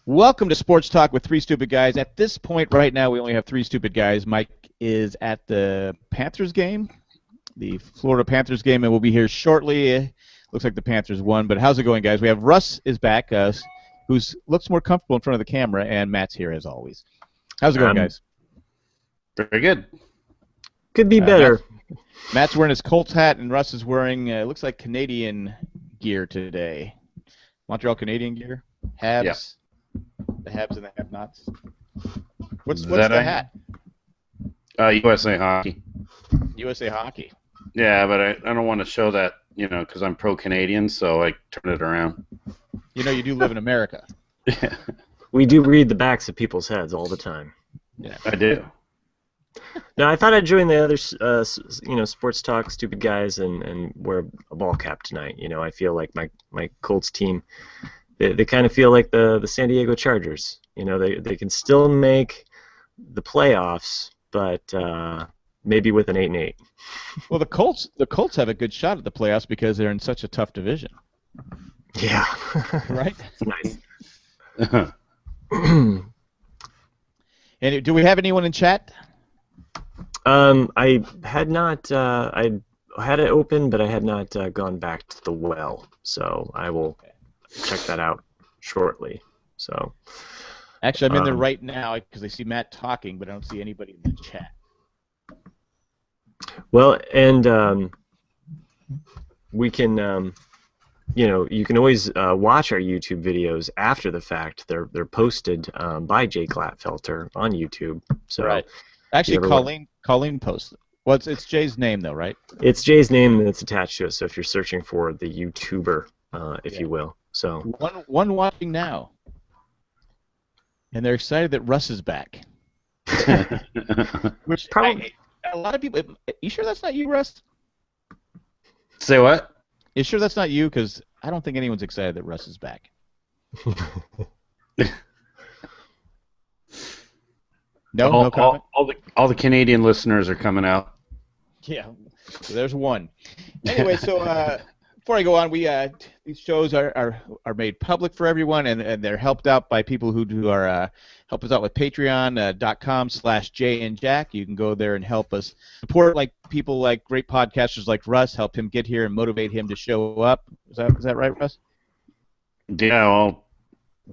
Welcome to Sports Talk with Three Stupid Guys. At this point right now, we only have three stupid guys. Mike is at the Panthers game, the Florida Panthers game, and we'll be here shortly. Looks like the Panthers won, but how's it going, guys? We have Russ is back, who looks more comfortable in front of the camera, and Matt's here as always. How's it going, guys? Very good. Could be better. Matt's wearing his Colts hat, and Russ is wearing, looks like Canadian gear today. Montreal Canadian gear? Habs? Yeah. The Habs and the Have-Nots. What's the hat? USA Hockey. USA Hockey. Yeah, but I don't want to show that, because I'm pro-Canadian, so I turn it around. You do live in America. Yeah. We do read the backs of people's heads all the time. Yeah, I do. Now, I thought I'd join the other, sports talk, stupid guys, and wear a ball cap tonight. I feel like my Colts team, they kind of feel like the San Diego Chargers. They can still make the playoffs, but maybe with an 8-8. Well, the Colts have a good shot at the playoffs because they're in such a tough division. Yeah. Right? Nice. And do we have anyone in chat? I had not. I had it open, but I had not gone back to the well. So I will check that out shortly. So. Actually, I'm in there right now because I see Matt talking, but I don't see anybody in the chat. Well, and we can, you can always watch our YouTube videos after the fact. They're posted by Jay Glatfelter on YouTube. So right. Actually, Colleen posted. Well, it's Jay's name though, right? It's Jay's name and it's attached to it. So if you're searching for the YouTuber, if you will, so one watching now. And they're excited that Russ is back. Which probably a lot of people. You sure that's not you, Russ? Say what? You sure that's not you? Because I don't think anyone's excited that Russ is back. No comment. All the Canadian listeners are coming out. Yeah, so there's one. Anyway, so before I go on, these shows are made public for everyone, and they're helped out by people who are help us out with Patreon.com/Jay and Jack. You can go there and help us support people like great podcasters like Russ, help him get here and motivate him to show up. Is that right, Russ? Yeah. Well,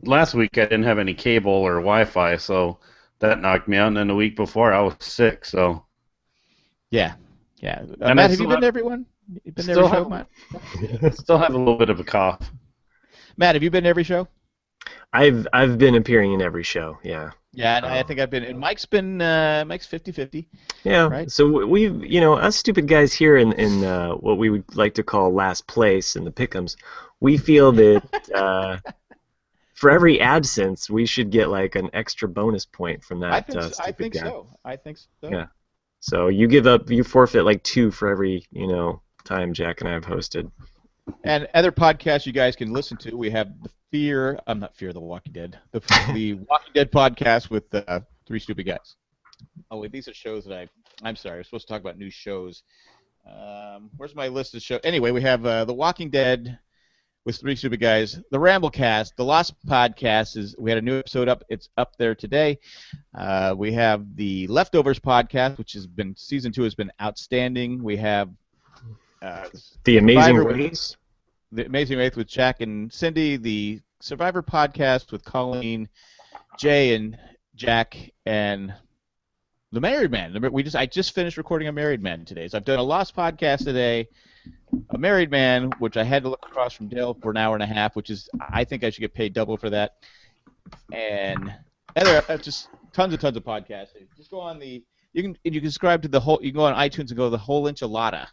last week I didn't have any cable or Wi-Fi, so that knocked me out. And then the week before I was sick, so. Yeah. Matt, have you been to everyone? You've been to every show, Matt? Still have a little bit of a cough. Matt, have you been to every show? I've been appearing in every show, yeah. Yeah, and I think I've been. And Mike's 50-50. Yeah. Right. So we've, us stupid guys here in what we would like to call last place in the pick'ems, we feel that for every absence we should get an extra bonus point from that. I think so. Yeah. So you forfeit 2 for every time Jack and I have hosted. And other podcasts you guys can listen to. We have not Fear the Walking Dead, the Walking Dead podcast with Three Stupid Guys. Oh wait, these are shows that I'm sorry, I'm supposed to talk about new shows. Where's my list of shows? Anyway, we have The Walking Dead with Three Stupid Guys, the Ramblecast, the Lost Podcast we had a new episode up. It's up there today. We have the Leftovers podcast, which season 2 has been outstanding. We have The Amazing Race. The Amazing Race with Jack and Cindy, the Survivor podcast with Colleen, Jay and Jack, and the Married Man. I just finished recording a Married Man today. So I've done a Lost podcast today, a Married Man, which I had to look across from Dale for an hour and a half, which is I think I should get paid double for that. And just tons of podcasts. Just go on you can subscribe to you can go on iTunes and go to the Whole Enchilada,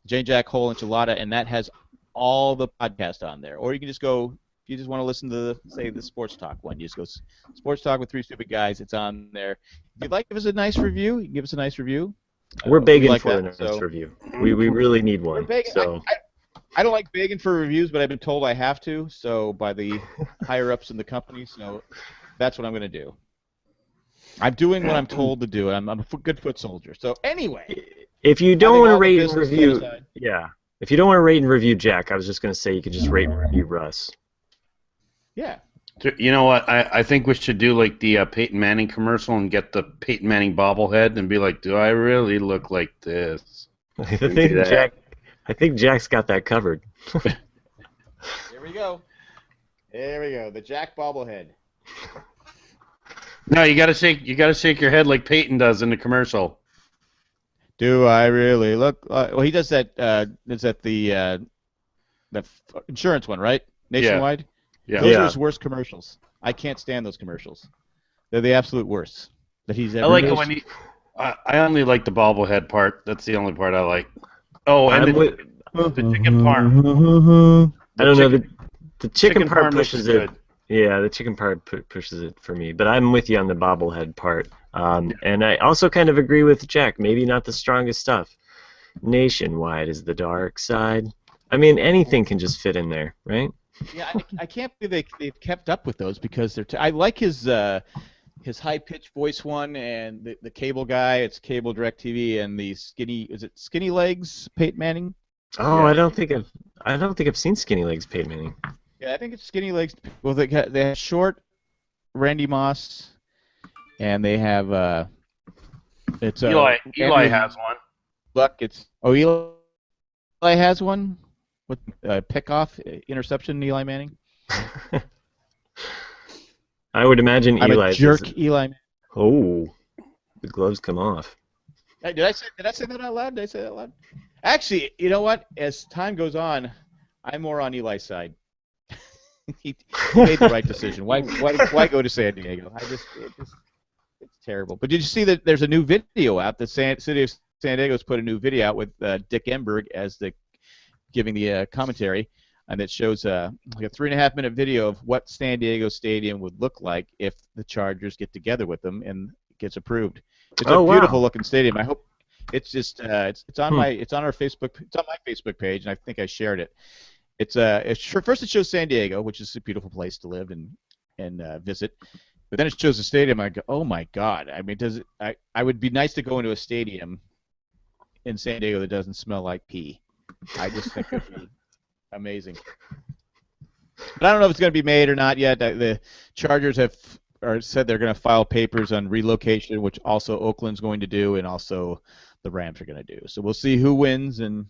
Jay and Jack Whole Enchilada, and that has all the podcasts on there. Or you can just go, if you just want to listen to the Sports Talk one, you just go Sports Talk with Three Stupid Guys. It's on there. If you'd like to give us a nice review, you can give us a nice review. We're begging for a nice review. We really need one. Begging, so. I don't like begging for reviews, but I've been told I have to, so by the higher-ups in the company, so that's what I'm going to do. I'm doing what I'm told to do, and I'm a good foot soldier. So anyway. If you don't want to rate and review, if you don't want to rate and review Jack, I was just going to say you could just rate and review Russ. Yeah. You know what? I think we should do like the Peyton Manning commercial and get the Peyton Manning bobblehead and be like, "Do I really look like this?" I We do think that. Jack's got that covered. Here we go. There we go. The Jack bobblehead. No, you gotta shake your head like Peyton does in the commercial. Do I really look? Well, he does that. Is that the insurance one, right? Nationwide. Yeah. Those are Yeah. his worst commercials. I can't stand those commercials. They're the absolute worst that he's I ever like it used. when I only like the bobblehead part. That's the only part I like. Oh, and I'm with. the chicken parm. I don't know. The chicken chicken part parm looks pushes it. good. Yeah, the chicken part pushes it for me. But I'm with you on the bobblehead part. And I also kind of agree with Jack. Maybe not the strongest stuff. Nationwide is the dark side. I mean, anything can just fit in there, right? Yeah, I can't believe they've kept up with those because I like his high pitched voice one and the cable guy. It's cable DirecTV and the skinny legs Peyton Manning. Oh, Yeah. I don't think I've seen Skinny Legs Peyton Manning. Yeah, I think it's skinny legs. Well, they have short Randy Moss, and they have it's Eli Andrew has one. Luck. Eli has one with pickoff interception. Eli Manning. I would imagine I'm a Eli's. jerk, Eli. Manning. Oh, the gloves come off. Hey, did I say that out loud? Did I say that out loud? Actually, you know what? As time goes on, I'm more on Eli's side. he made the right decision. Why go to San Diego? It's terrible. But did you see that there's a new video out? The city of San Diego's put a new video out with Dick Enberg as giving the commentary, and it shows like a 3.5-minute video of what San Diego Stadium would look like if the Chargers get together with them and it gets approved. It's a beautiful looking stadium. I hope it's just it's on our Facebook. It's on my Facebook page, and I think I shared it. First it shows San Diego, which is a beautiful place to live and visit. But then it shows the stadium. I go, oh my God! I mean, I would be nice to go into a stadium in San Diego that doesn't smell like pee. I just think it'd be amazing. But I don't know if it's going to be made or not yet. The Chargers have said they're going to file papers on relocation, which also Oakland's going to do, and also the Rams are going to do. So we'll see who wins, and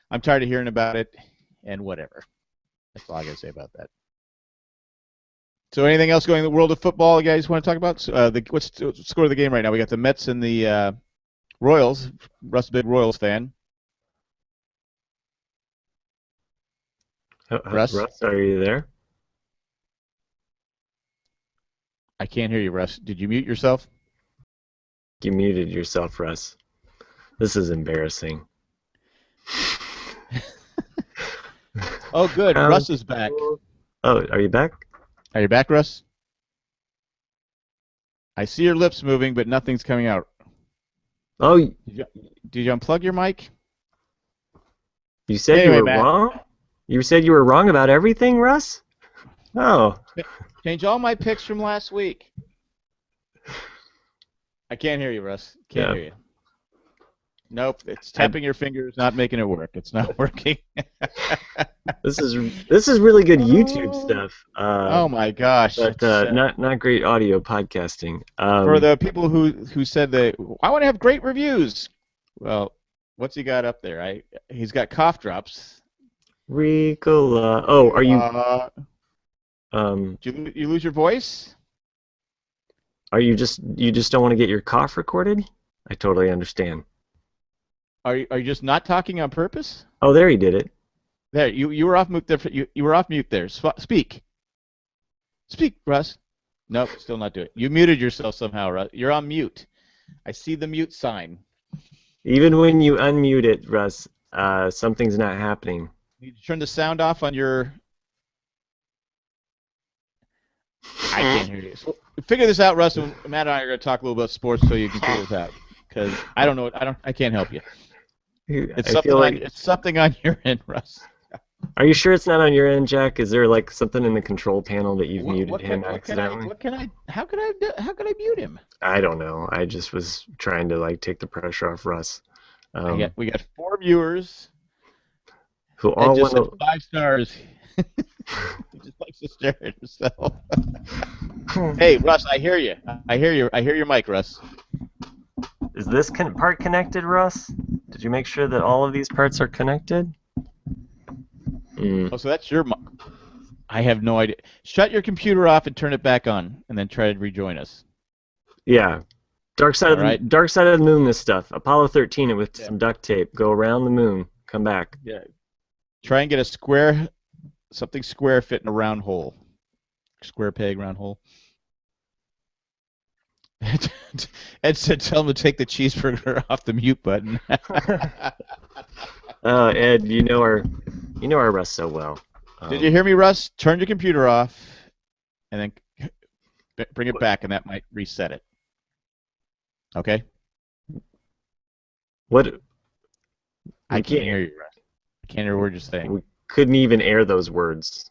I'm tired of hearing about it, and whatever. That's all I got to say about that. So anything else going in the world of football you guys want to talk about? What's the score of the game right now? We got the Mets and the Royals. Russ, big Royals fan. Russ? Russ, are you there? I can't hear you, Russ. Did you mute yourself? You muted yourself, Russ. This is embarrassing. Oh, good. Russ is back. Oh, are you back? Are you back, Russ? I see your lips moving, but nothing's coming out. Oh, Did you unplug your mic? you said Anyway, you were Matt. wrong? You said you were wrong about everything, Russ? Oh. Change all my picks from last week. I can't hear you, Russ. Can't hear you. Nope, it's tapping your fingers, not making it work. It's not working. This is really good YouTube stuff. Oh my gosh! But not great audio podcasting. For the people who said that I want to have great reviews. Well, what's he got up there? He's got cough drops. Ricola. Oh, are you? Did you lose your voice? Are you just don't want to get your cough recorded? I totally understand. Are you just not talking on purpose? Oh, there he did it. There, you were off mute there. You were off mute there. Speak, Russ. Nope, still not doing it. You muted yourself somehow, Russ. You're on mute. I see the mute sign. Even when you unmute it, Russ, something's not happening. You turn the sound off on your. I can't hear you. So figure this out, Russ. And Matt and I are going to talk a little about sports so you can figure this out. Because I don't know. I can't help you. It's something on your end, Russ. Are you sure it's not on your end, Jack? Is there like something in the control panel that you've muted him accidentally? How could I mute him? I don't know. I just was trying to like take the pressure off Russ. We got 4 viewers. Who all just want 5 stars. He just likes to stare at himself. Hey, Russ, I hear you. I hear you. I hear your mic, Russ. Is this part connected, Russ? Did you make sure that all of these parts are connected? Oh, so that's your mic. I have no idea. Shut your computer off and turn it back on, and then try to rejoin us. Yeah. Dark side of the moon. This stuff. Apollo 13 it with some duct tape. Go around the moon. Come back. Yeah. Try and get something square fit in a round hole. Square peg, round hole. Ed said, "Tell him to take the cheeseburger off the mute button." Oh, Ed, you know our Russ so well. Did you hear me, Russ? Turn your computer off, and then bring it back, and that might reset it. Okay. What? I can't hear you, Russ. I can't hear a word you're saying. We couldn't even air those words.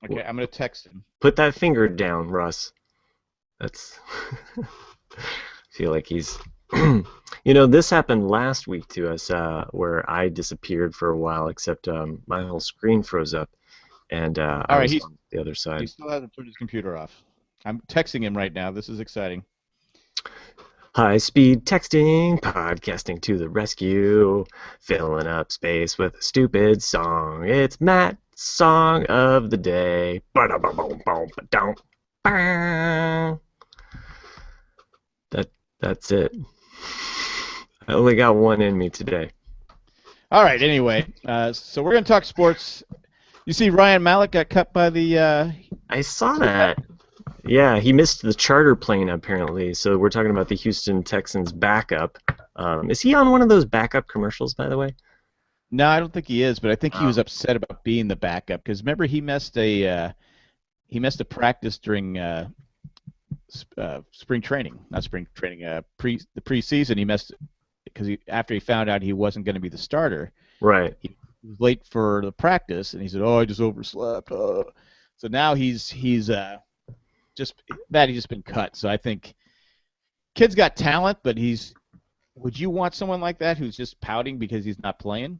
Okay, I'm gonna text him. Put that finger down, Russ. That's. I feel like he's. This happened last week to us, where I disappeared for a while, except my whole screen froze up, and I was on the other side. He still hasn't turned his computer off. I'm texting him right now. This is exciting. High-speed texting, podcasting to the rescue, filling up space with a stupid song. It's Matt's song of the day. That's it. I only got one in me today. All right. Anyway, so we're gonna talk sports. You see, Ryan Mallett got cut by the. I saw that. Yeah, he missed the charter plane apparently. So we're talking about the Houston Texans backup. Is he on one of those backup commercials, by the way? No, I don't think he is, but I think he was upset about being the backup because remember he missed a practice during spring training, not spring training, the preseason. He missed it because after he found out he wasn't going to be the starter. Right. He was late for the practice, and he said, "Oh, I just overslept." So now he's just been cut. So I think kid's got talent, but would you want someone like that who's just pouting because he's not playing?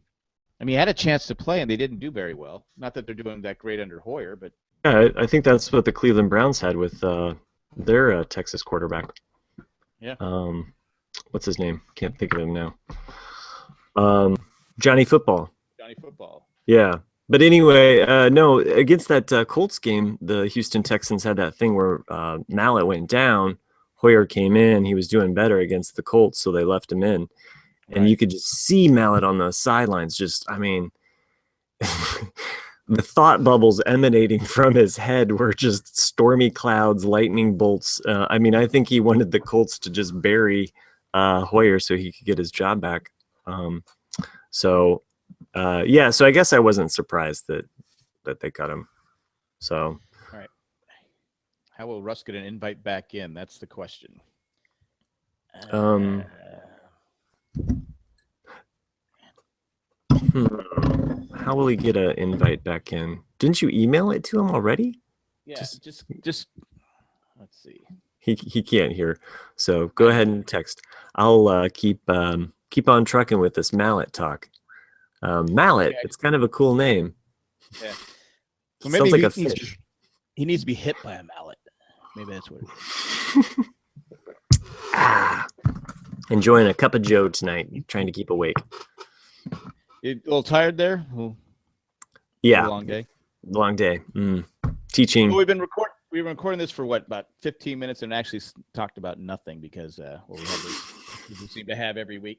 I mean, he had a chance to play, and they didn't do very well. Not that they're doing that great under Hoyer, but yeah, I think that's what the Cleveland Browns had with their Texas quarterback. Yeah. What's his name? Can't think of him now. Johnny Football. Johnny Football. Yeah. But anyway, no, against that Colts game, the Houston Texans had that thing where Mallett went down. Hoyer came in. He was doing better against the Colts, so they left him in. And you could just see Mallett on the sidelines. The thought bubbles emanating from his head were just stormy clouds, lightning bolts. I think he wanted the Colts to just bury Hoyer so he could get his job back. So I guess I wasn't surprised that they cut him. So. All right. How will Russ get an invite back in? That's the question. How will he get an invite back in? Didn't you email it to him already? Yeah, just let's see. He can't hear, so go ahead and text. I'll keep on trucking with this Mallett talk. Mallett, it's kind of a cool name. Yeah. Well, maybe sounds like a fish. He needs to be hit by a mallet. Maybe that's what it is. Enjoying a cup of Joe tonight, trying to keep awake. You a little tired there? Yeah. A long day. Long day. Teaching. Well, we've been recording this for about 15 minutes and actually talked about nothing because we have this we seem to have every week.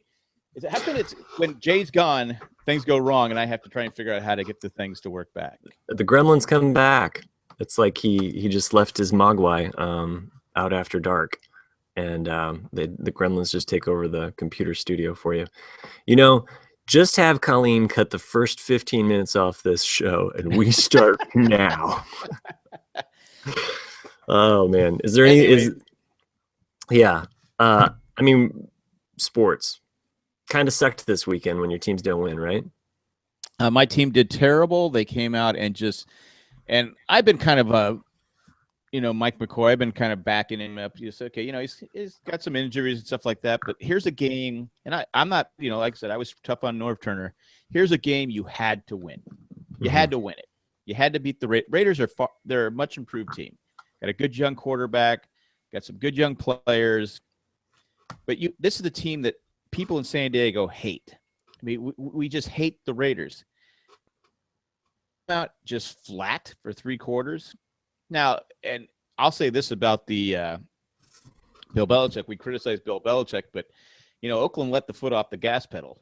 How come it's when Jay's gone, things go wrong, and I have to try and figure out how to get the things to work back? The gremlins come back. It's like he just left his Mogwai out after dark, and the gremlins just take over the computer studio for you. Just have Colleen cut the first 15 minutes off this show, and we start now. Oh man, is there any? Sports kind of sucked this weekend when your teams don't win, right? My team did terrible. They came out and I've been kind of Mike McCoy. I've been kind of backing him up. You say, okay, he's got some injuries and stuff like that. But here's a game, and I'm not, like I said, I was tough on Norv Turner. Here's a game you had to win. You had to win it. You had to beat the Raiders. They're a much improved team. Got a good young quarterback. Got some good young players. But this is the team that people in San Diego hate. I mean, we just hate the Raiders. Out just flat for 3 quarters. Now, and I'll say this about the Bill Belichick. We criticize Bill Belichick, but Oakland let the foot off the gas pedal,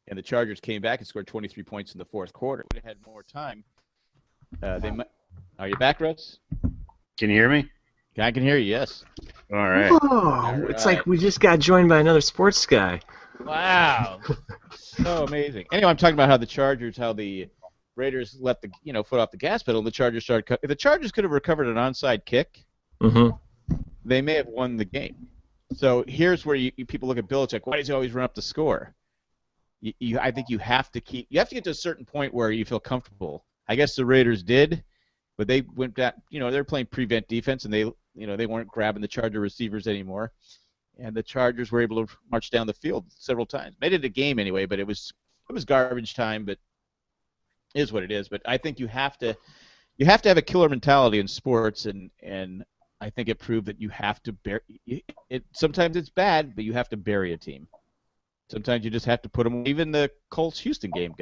and the Chargers came back and scored 23 points in the fourth quarter. Would have had more time. Are you back, Russ? Can you hear me? I can hear you. Yes. All right. Whoa! It's like we just got joined by another sports guy. Wow. So amazing. Anyway, I'm talking about how the Raiders let the foot off the gas pedal. And the Chargers started. If the Chargers could have recovered an onside kick, they may have won the game. So here's where people look at Belichick. Why does he always run up the score? I think you have to get to a certain point where you feel comfortable. I guess the Raiders did, but they went back. They're playing prevent defense, and they weren't grabbing the Charger receivers anymore. And the Chargers were able to march down the field several times. Made it a game anyway, but it was garbage time. But it is what it is. But I think you have to have a killer mentality in sports, and I think it proved that you have to bury it. Sometimes it's bad, but you have to bury a team. Sometimes you just have to put them. Even the Colts-Houston game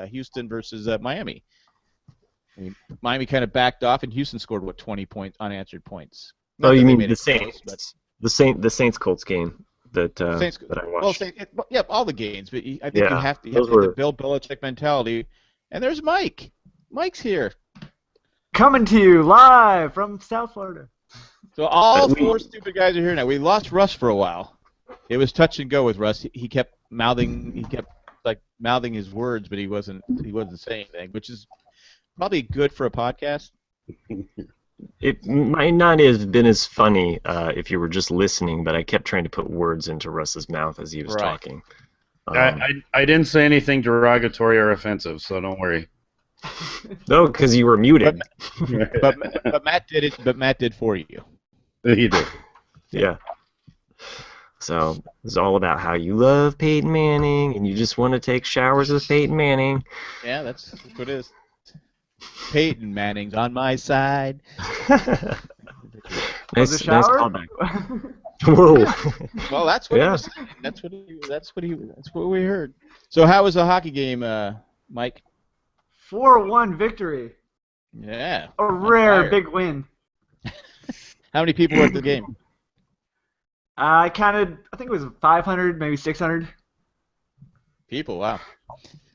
Houston versus Miami. I mean, Miami kind of backed off, and Houston scored 20 unanswered points. Oh, you mean the Saints? The Saints Colts game that I watched. Well, all the games, but I think you have to have the Bill Belichick mentality. And there's Mike. Mike's here. Coming to you live from South Florida. So all 4 stupid guys are here now. We lost Russ for a while. It was touch and go with Russ. He kept mouthing his words, but he wasn't saying anything, which is probably good for a podcast. It might not have been as funny if you were just listening, but I kept trying to put words into Russ's mouth as he was talking. I didn't say anything derogatory or offensive, so don't worry. No, because you were muted. But Matt did it. But Matt did for you. He did. Yeah. So it's all about how you love Peyton Manning and you just want to take showers with Peyton Manning. Yeah, that's what it is. Peyton Manning's on my side. nice callback. Whoa. Well, that's what he was saying. That's what we heard. So how was the hockey game, Mike? 4-1 victory. Yeah. A rare big win. How many people were at the game? I counted, I think it was 500, maybe 600. People, wow.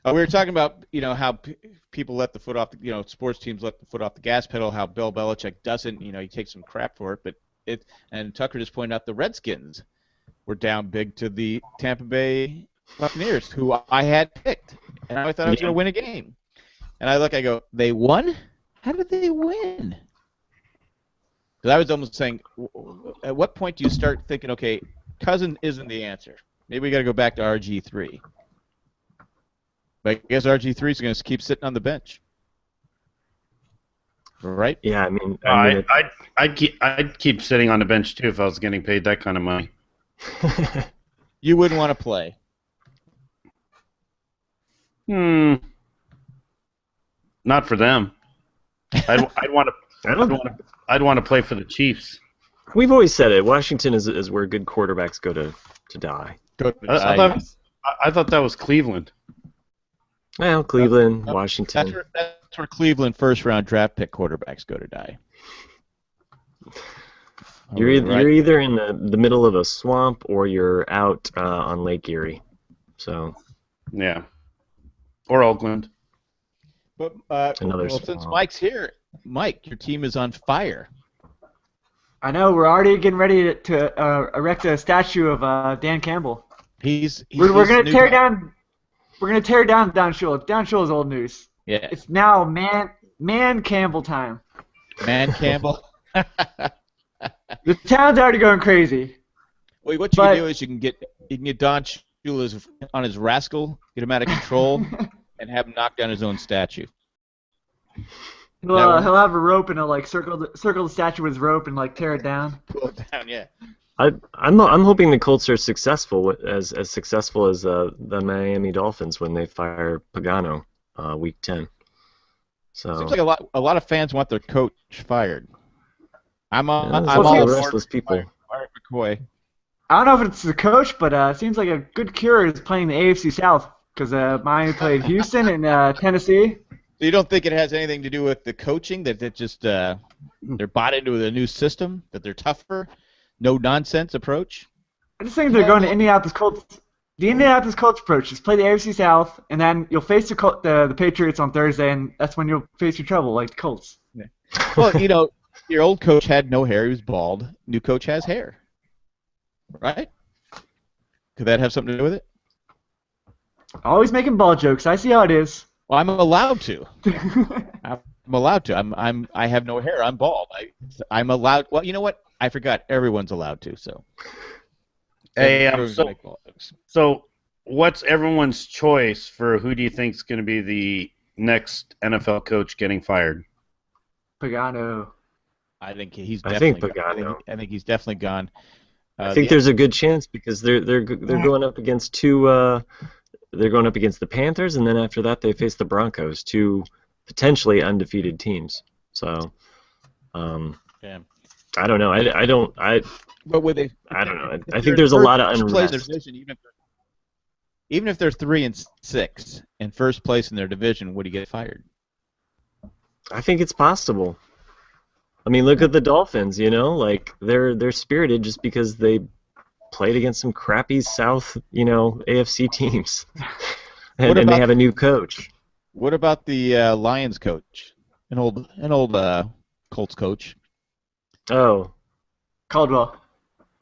We were talking about, how people let the foot off, sports teams let the foot off the gas pedal, how Bill Belichick doesn't, he takes some crap for it, but and Tucker just pointed out the Redskins were down big to the Tampa Bay Buccaneers, who I had picked, and I thought I was going to win a game. And I go, they won? How did they win? Because I was almost saying, at what point do you start thinking, okay, Cousin isn't the answer. Maybe we got to go back to RG3. But I guess RG3 is going to keep sitting on the bench. Right? Yeah, I mean I'd keep sitting on the bench too if I was getting paid that kind of money. You wouldn't want to play. Not for them. I'd want to play for the Chiefs. We've always said it. Washington is where good quarterbacks go to die. I thought that was Cleveland. Well, Cleveland, Washington. That's where Cleveland first-round draft pick quarterbacks go to die. You're either in the middle of a swamp or you're out on Lake Erie. So. Yeah. Or Oakland. But Another since Mike's here, Mike, your team is on fire. I know. We're already getting ready to erect a statue of Dan Campbell. We're going to tear down. We're going to tear down Don Shula. Don Shula is old news. Yeah. It's now Man Campbell time. Man Campbell. The town's already going crazy. Wait, what you can do is you can get Don Shula on his rascal, get him out of control, and have him knock down his own statue. Well, he'll have a rope and he'll circle the statue with his rope and tear it down. Pull it down, yeah. I'm hoping the Colts are successful as successful as the Miami Dolphins when they fire Pagano week 10. So Seems like a lot of fans want their coach fired. I'm yeah, there's I'm a all lot of aboard restless people. Fire McCoy. I don't know if it's the coach, but it seems like a good cure is playing the AFC South because Miami played Houston and Tennessee. So you don't think it has anything to do with the coaching, that just they're bought into the new system, that they're tougher, no nonsense approach? I just think they're going to Indianapolis Colts. The Indianapolis Colts approach is play the AFC South, and then you'll face the Patriots on Thursday, and that's when you'll face your trouble, like the Colts. Yeah. Well, your old coach had no hair; he was bald. New coach has hair, right? Could that have something to do with it? Always making ball jokes. I see how it is. Well, I'm allowed to. I'm allowed to. I have no hair. I'm bald. I'm allowed. Well, you know what? I forgot. Everyone's allowed to. So. Hey, so what's everyone's choice for who do you think is going to be the next NFL coach getting fired? Pagano. I think he's. I Definitely think Pagano. I think he's definitely gone. I think there's a good chance because they're going up against two. They're going up against the Panthers, and then after that they face the Broncos, two potentially undefeated teams. So, yeah. I don't know. But would they? I don't know. I think there's a lot of unrest. Division, even if they're 3-6 and first place in their division, would he get fired? I think it's possible. I mean, look at the Dolphins. Like they're spirited just because they played against some crappy South, AFC teams, and they have a new coach. What about the Lions coach, an old Colts coach? Oh, Caldwell.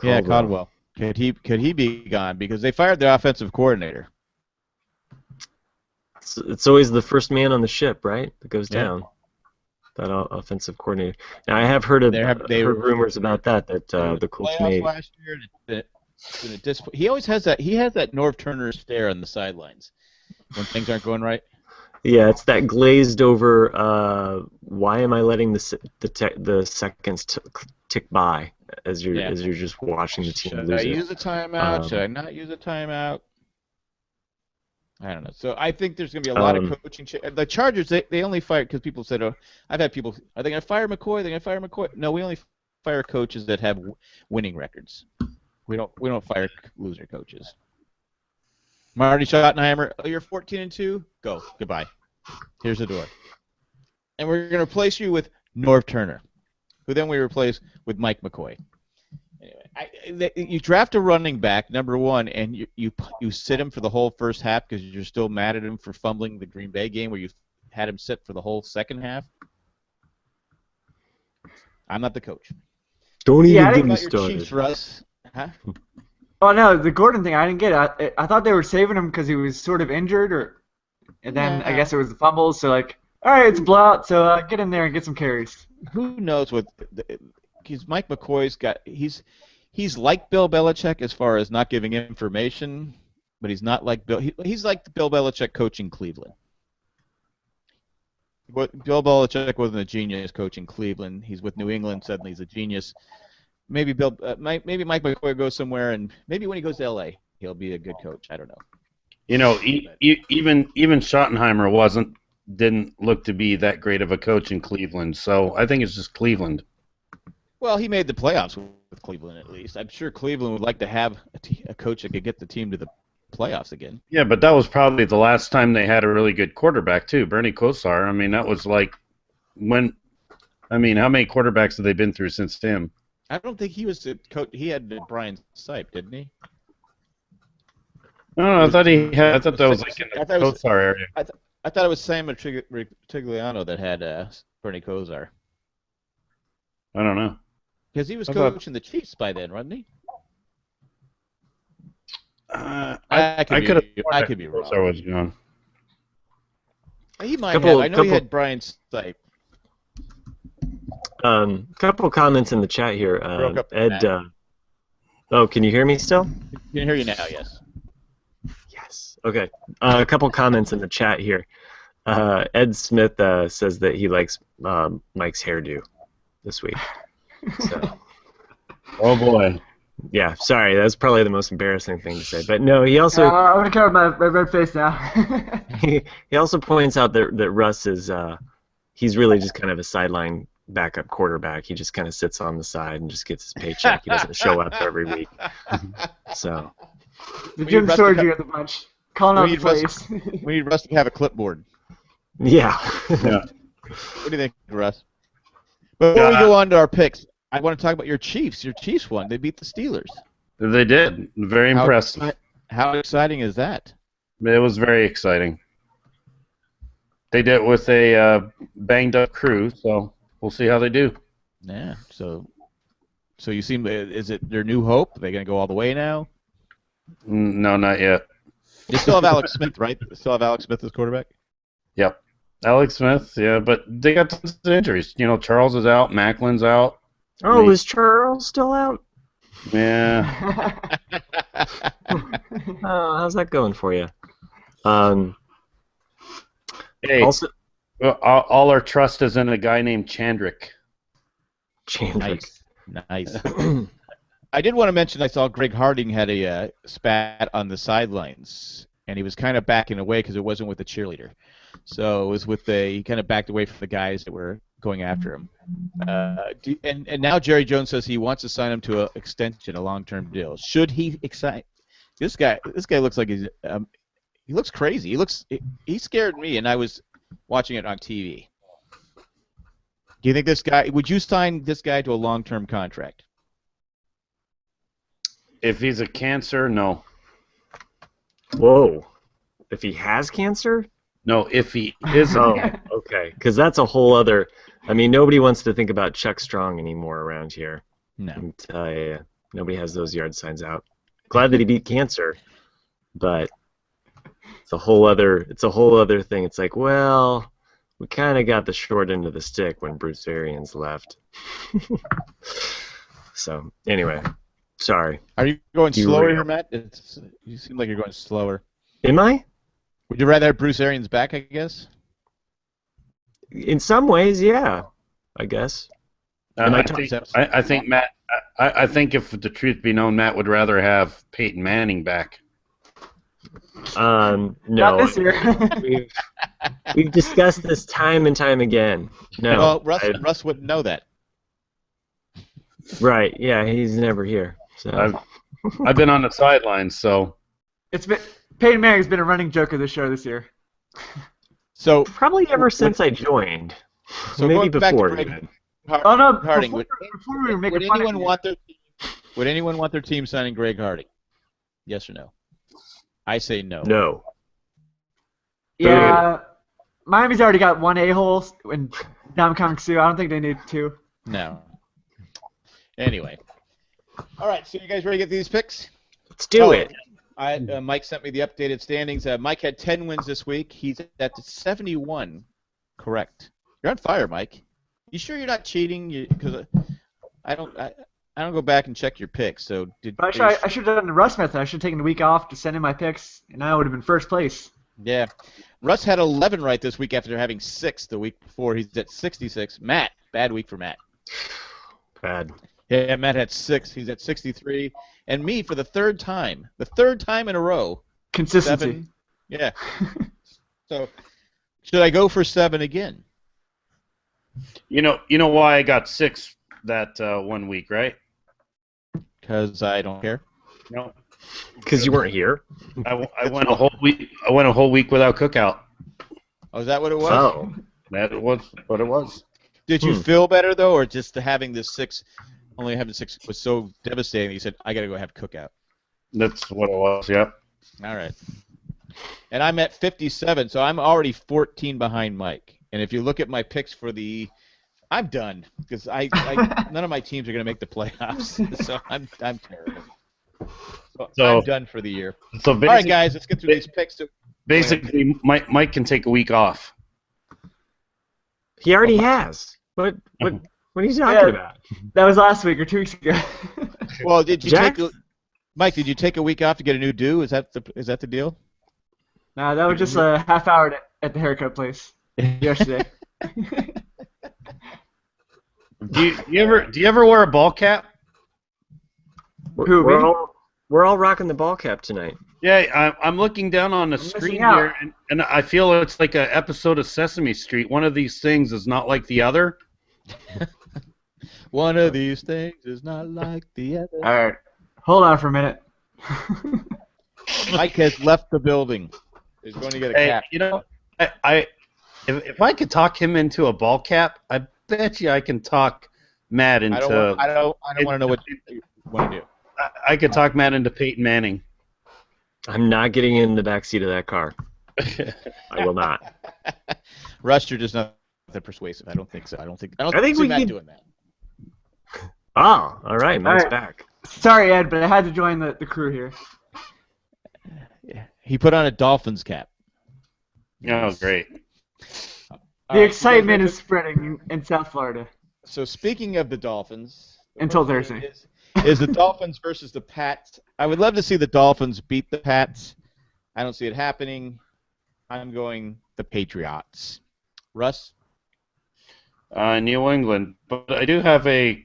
Yeah, Caldwell. Could he be gone because they fired their offensive coordinator? It's always the first man on the ship, right? That goes down. That offensive coordinator. Now I have heard rumors about that the Colts made. Last year, he always has that. He has that Norv Turner stare on the sidelines when things aren't going right. Yeah, it's that glazed over. Why am I letting the seconds tick by as you're just watching the team lose? Should I use a timeout? Should I not use a timeout? I don't know. So I think there's going to be a lot of coaching. The Chargers, they only fired because people said, "Oh, I've had people. Are they going to fire McCoy? Are they going to fire McCoy?" No, we only fire coaches that have winning records. We don't fire loser coaches. Marty Schottenheimer, you're 14-2. Go. Goodbye. Here's the door. And we're going to replace you with Norv Turner, who then we replace with Mike McCoy. Anyway, you draft a running back, number one, and you sit him for the whole first half because you're still mad at him for fumbling the Green Bay game where you had him sit for the whole second half. I'm not the coach. Don't even get me your started. Chiefs, Russ. Huh? Oh no, the Gordon thing I didn't get it. I thought they were saving him because he was sort of injured, and then I guess it was the fumbles. So like, all right, it's a blowout. So get in there and get some carries. Who knows what? Because Mike McCoy's got. He's like Bill Belichick as far as not giving information, but he's not like Bill. He's like Bill Belichick coaching Cleveland. Bill Belichick wasn't a genius coaching Cleveland. He's with New England. Suddenly he's a genius. Maybe maybe Mike McCoy goes somewhere, and maybe when he goes to L.A., he'll be a good coach. I don't know. Even Schottenheimer didn't look to be that great of a coach in Cleveland. So I think it's just Cleveland. Well, he made the playoffs with Cleveland at least. I'm sure Cleveland would like to have a coach that could get the team to the playoffs again. Yeah, but that was probably the last time they had a really good quarterback too, Bernie Kosar. I mean, that was like when. I mean, how many quarterbacks have they been through since him? I don't think he was the coach. He had Brian Sipe, didn't he? No, I thought that was like in the Kosar area. I thought it was Sam Trigliano that had Bernie Kosar. I don't know. Because he was coaching the Chiefs by then, wasn't he? I could be wrong. Kosar was gone. He might have. I know he had Brian Sipe. Couple comments in the chat here. Ed. Can you hear me still? I can hear you now. Yes. Yes. Okay. A couple comments in the chat here. Ed Smith says that he likes Mike's hairdo this week. So. Oh boy. Yeah. Sorry, that's probably the most embarrassing thing to say. But no, he also. I'm gonna cover my red face now. he also points out that Russ is he's really just kind of a sideline backup quarterback. He just kind of sits on the side and just gets his paycheck. He doesn't show up every week. So the Jim Sorgi of the bunch, calling out the plays. We need Russ to have a clipboard. Yeah. Yeah. What do you think, Russ? Before we go on to our picks, I want to talk about your Chiefs. Your Chiefs won. They beat the Steelers. They did. Very impressive. How exciting is that? It was very exciting. They did it with a banged-up crew, so we'll see how they do. Yeah. So you seem. Is it their new hope? Are they going to go all the way now? No, not yet. They still have Alex Smith, right? They still have Alex Smith as quarterback? Yep. Alex Smith, yeah, but they got tons of injuries. You know, Charles is out, Macklin's out. Oh, is Charles still out? Yeah. Oh, how's that going for you? Hey, Also, all our trust is in a guy named Chandrick. Nice. I did want to mention I saw Greg Harding had a spat on the sidelines, and he was kind of backing away because it wasn't with the cheerleader. So it was with he kind of backed away from the guys that were going after him. And now Jerry Jones says he wants to sign him to an extension, a long-term deal. Should he excite? This guy looks like he looks crazy. He scared me, and I was watching it on TV. Do you think would you sign this guy to a long-term contract? If he's a cancer, no. Whoa. If he has cancer? No, if he isn't. Oh, okay. Because that's a whole other. I mean, nobody wants to think about Chuck Strong anymore around here. No. Nobody has those yard signs out. Glad that he beat cancer, but it's a whole other thing. It's like, well, we kind of got the short end of the stick when Bruce Arians left. So anyway, sorry. Are you going slower here, Matt? You seem like you're going slower. Am I? Would you rather have Bruce Arians back, I guess? In some ways, yeah. I guess. I think Matt. I think if the truth be known, Matt would rather have Peyton Manning back. No. Not this year. we've discussed this time and time again. No. Well, Russ wouldn't know that. Right. Yeah, he's never here. So. I've been on the sidelines, so. Peyton Manning's been a running joke of the show this year. So probably ever since I joined. So maybe before even. Harding. Would anyone want their team signing Greg Harding? Yes or no? I say no. No. Yeah, Miami's already got one a-hole in Ndamukong Suh. I don't think they need two. No. Anyway. All right, so you guys ready to get these picks? Let's do it. Mike sent me the updated standings. Mike had 10 wins this week. He's at 71. Correct. You're on fire, Mike. You sure you're not cheating? Because I don't go back and check your picks. So I should have done the Russ method. I should have taken the week off to send in my picks, and I would have been first place. Yeah. Russ had 11 right this week after having 6 the week before. He's at 66. Matt, bad week for Matt. Bad. Yeah, Matt had 6. He's at 63. And me, for the third time in a row. Consistency. 7. Yeah. So, should I go for 7 again? You know why I got 6 that 1 week, right? Because I don't care. No. Because you weren't here. I went a whole week. I went a whole week without cookout. Oh, is that what it was? Oh. That was what it was. Did you feel better though, or just having only having 6 was so devastating that you said, I got to go have cookout? That's what it was, yep. All right. And I'm at 57, so I'm already 14 behind Mike. And if you look at my picks I'm done because none of my teams are going to make the playoffs. So I'm terrible. So I'm done for the year. So all right, guys, let's get through these picks. Basically, Mike can take a week off. He already has. What are you talking about? That was last week or 2 weeks ago. Well, Mike? Did you take a week off to get a new do? Is that the deal? No, that was just a half hour at the haircut place yesterday. Do you ever wear a ball cap? We're all rocking the ball cap tonight. Yeah, I'm looking down on the I'm screen missing out. here, and I feel it's like an episode of Sesame Street. One of these things is not like the other. One of these things is not like the other. All right, hold on for a minute. Mike has left the building. He's going to get a Hey, cap. you know, if I could talk him into a ball cap, I bet you I can talk Matt into. I don't want to know what you want to do. I could talk Matt into Peyton Manning. I'm not getting in the back seat of that car. I will not. Russ, you're just not that persuasive. I don't think so. I don't I think see we Matt can- doing that. Oh, all right, Matt's All right. back. Sorry, Ed, but I had to join the crew here. Yeah. He put on a Dolphins cap. Oh, great. All The right, excitement you is spreading in South Florida. So speaking of the Dolphins, the Until first game Thursday. is the Dolphins versus the Pats. I would love to see the Dolphins beat the Pats. I don't see it happening. I'm going the Patriots. Russ? New England. But I do have a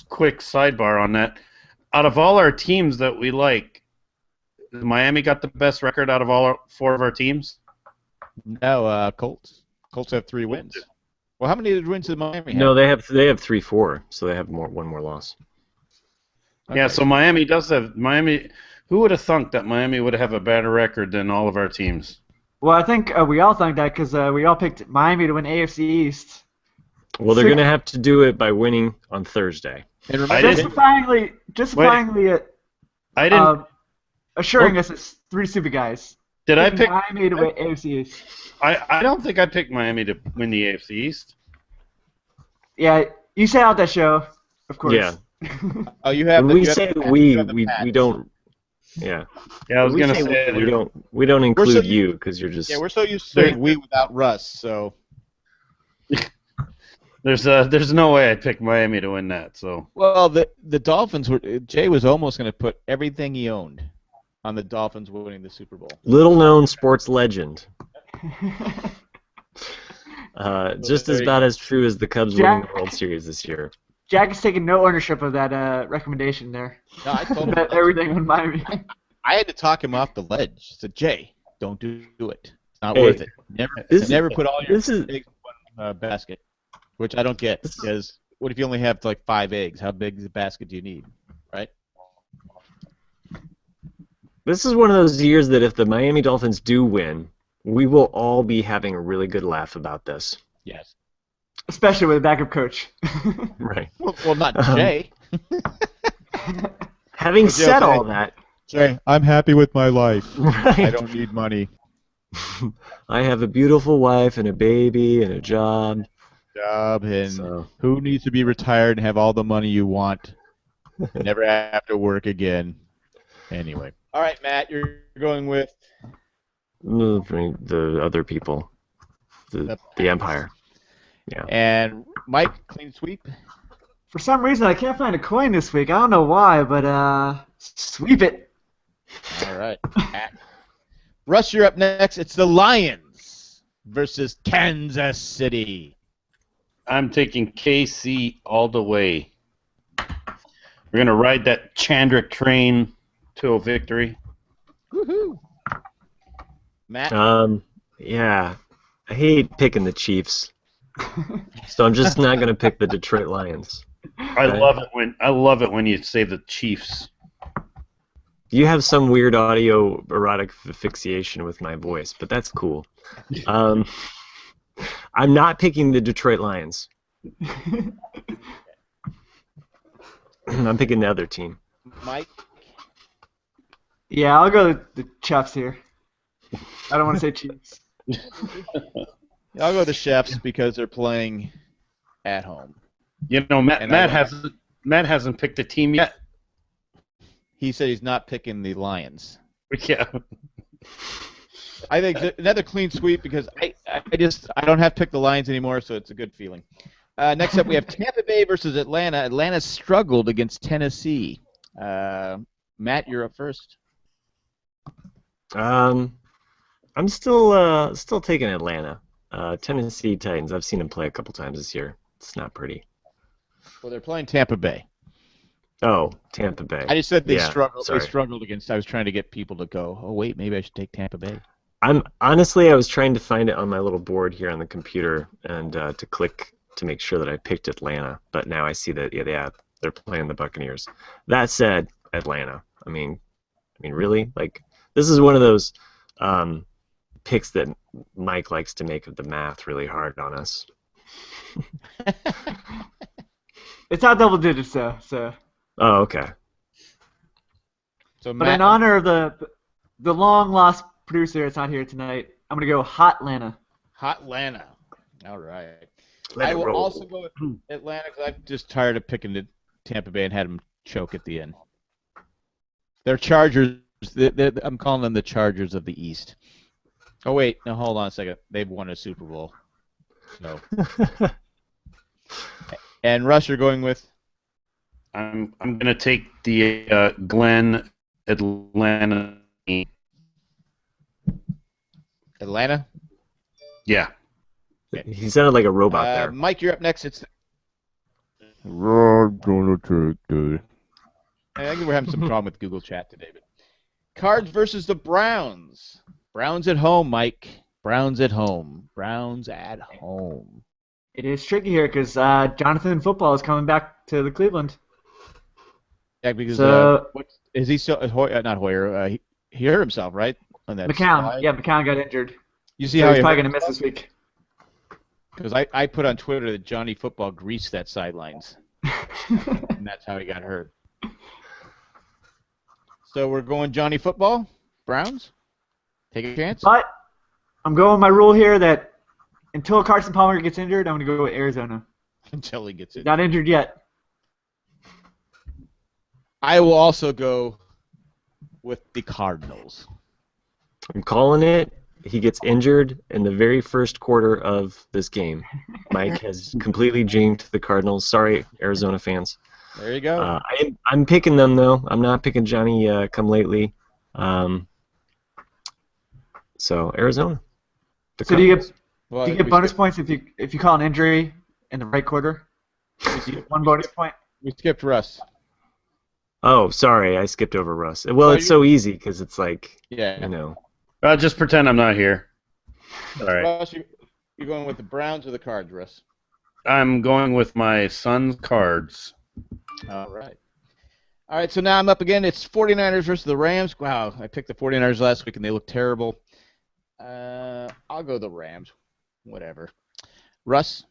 quick sidebar on that. Out of all our teams that we like, Miami got the best record out of all four of our teams. No, Colts. Colts have 3 wins. Well, how many wins did Miami have? No, they have 3-4, so they have one more loss. Yeah, so Miami does have Miami. Who would have thunk that Miami would have a better record than all of our teams? Well, I think we all think that because we all picked Miami to win AFC East. Well, they're going to have to do it by winning on Thursday. And I remember, didn't- Justifyingly I didn't. assuring us it's 3 stupid guys. Did I Picking pick? Miami to win AFC East? I don't think I picked Miami to win the AFC East. Yeah, you said out that show, of course. Yeah. oh, you have. When we you have say the Pats, we you have the Pats. don't. Yeah. Yeah, I was When we gonna say say we don't include so- you because you're just. Yeah, we're so used to saying we without Russ. So there's no way I'd pick Miami to win that. So well, the Dolphins were. Jay was almost going to put everything he owned on the Dolphins winning the Super Bowl. Little known sports legend. Just there as you about as true as the Cubs Jack- winning the World Series this year. Jack is taking no ownership of that recommendation there. No, I told him. Bet everything on Miami. I had to talk him off the ledge. I said, Jay, don't do it. It's not Hey, worth it. this- Never put all your this is- eggs in one basket, which I don't get. Because what if you only have like 5 eggs? How big of a basket do you need? Right? This is one of those years that if the Miami Dolphins do win, we will all be having a really good laugh about this. Yes. Especially with a backup coach. Right. Well, not Jay. Having Okay, said okay. all that, Jay, I'm happy with my life. right, I don't need money. I have a beautiful wife and a baby and a job. Job and So who needs to be retired and have all the money you want and never have to work again? Anyway. All right, Matt, you're going with the other people, the Empire. Yeah. and Mike, clean sweep. For some reason, I can't find a coin this week. I don't know why, but sweep it. All right. Russ, you're up next. It's the Lions versus Kansas City. I'm taking KC all the way. We're gonna ride that Chandrick train to a victory. Woohoo! Matt, Yeah. I hate picking the Chiefs, so I'm just not gonna pick the Detroit Lions. I love it when you say the Chiefs. You have some weird audio erotic asphyxiation with my voice, but that's cool. I'm not picking the Detroit Lions. I'm picking the other team. Mike, Yeah, I'll go with the Chiefs here. I don't want to say Chiefs. I'll go with the Chefs because they're playing at home. You know, Matt And I- hasn't picked a team yet. He said he's not picking the Lions. Yeah. I think another clean sweep because I don't have to pick the Lions anymore, so it's a good feeling. Next up, we have Tampa Bay versus Atlanta. Atlanta struggled against Tennessee. Matt, you're up first. I'm still taking Atlanta. Tennessee Titans. I've seen them play a couple times this year. It's not pretty. Well, they're playing Tampa Bay. Oh, Tampa Bay. I just said they Yeah, struggled. They sorry. struggled against. I was trying to get people to go. Oh wait, maybe I should take Tampa Bay. I was trying to find it on my little board here on the computer and to click to make sure that I picked Atlanta, but now I see that they're playing the Buccaneers. That said, Atlanta. I mean really? Like this is one of those picks that Mike likes to make the math really hard on us. It's not double digits though. So. Oh, okay. So But Matt, in honor of the long lost producer that's not here tonight, I'm gonna go Hot Atlanta. Hot Atlanta. All right. Let I it will roll. also go with Atlanta because I'm just tired of picking the Tampa Bay and had them choke at the end. They're Chargers. I'm calling them the Chargers of the East. Oh wait, no, hold on a second. They've won a Super Bowl. So. And Russ, you're going with? I'm gonna take the Glenn Atlanta. Atlanta? Yeah. He sounded like a robot there. Mike, you're up next. It's. Oh, I think we're having some problem with Google Chat today. But Cards versus the Browns. Browns at home, Mike. Browns at home. Browns at home. It is tricky here because Jonathan Football is coming back to the Cleveland. Yeah, because So- is he still not Hoyer? He hurt himself, right? On that McCown. slide? Yeah, McCown got injured. You see So how he's he probably gonna miss this week. Because I put on Twitter that Johnny Football greased that sidelines, and that's how he got hurt. So we're going Johnny Football, Browns. Take a chance. But I'm going with my rule here that until Carson Palmer gets injured, I'm gonna go with Arizona. Until he gets it. Not injured yet. I will also go with the Cardinals. I'm calling it. He gets injured in the very first quarter of this game. Mike has completely jinxed the Cardinals. Sorry, Arizona fans. There you go. I'm picking them though. I'm not picking Johnny come lately. So Arizona. The So do you Cardinals. get bonus points if you call an injury in the right quarter? One bonus point. We skipped Russ. Oh, sorry, I skipped over Russ. Well, Oh, it's so easy because it's like, Yeah. you know. Just pretend I'm not here. All right. Russ, you're going with the Browns or the Cards, Russ? I'm going with my son's Cards. All right. All right, so now I'm up again. It's 49ers versus the Rams. Wow, I picked the 49ers last week, and they look terrible. I'll go the Rams. Whatever. Russ?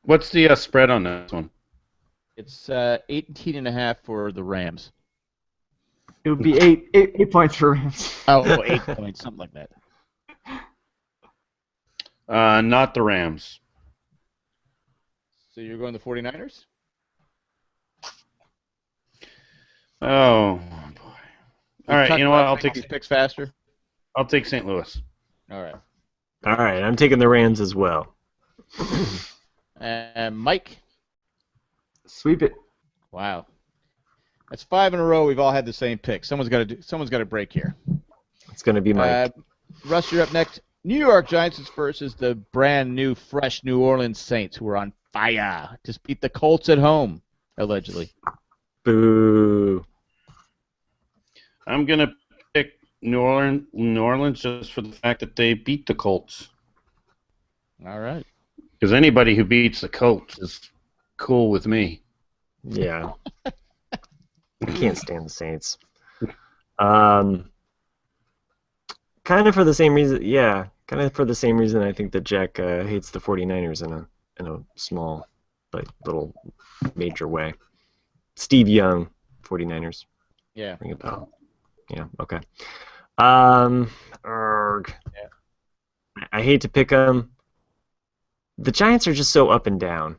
What's the spread on this one? It's 18.5 for the Rams. It would be eight points for Rams. Oh, 8 points, something like that. Not the Rams. So you're going the 49ers? Oh boy. All right, you know what? I'll take these picks faster. St. Louis. All right. All right, I'm taking the Rams as well. And Mike? Sweep it. Wow. That's 5 in a row. We've all had the same pick. Someone's got to break here. It's going to be Mike. Russ, you're up next. New York Giants versus the brand new, fresh New Orleans Saints, who are on fire. Just beat the Colts at home, allegedly. Boo. I'm gonna pick New Orleans just for the fact that they beat the Colts. All right. Because anybody who beats the Colts is cool with me. Yeah. I can't stand the Saints. Kind of for the same reason. Yeah, kind of for the same reason I think that Jack hates the 49ers in a small, like little major way. Steve Young, 49ers. Yeah. Ring a bell. Yeah. Okay. Erg. Yeah. I hate to pick them. The Giants are just so up and down,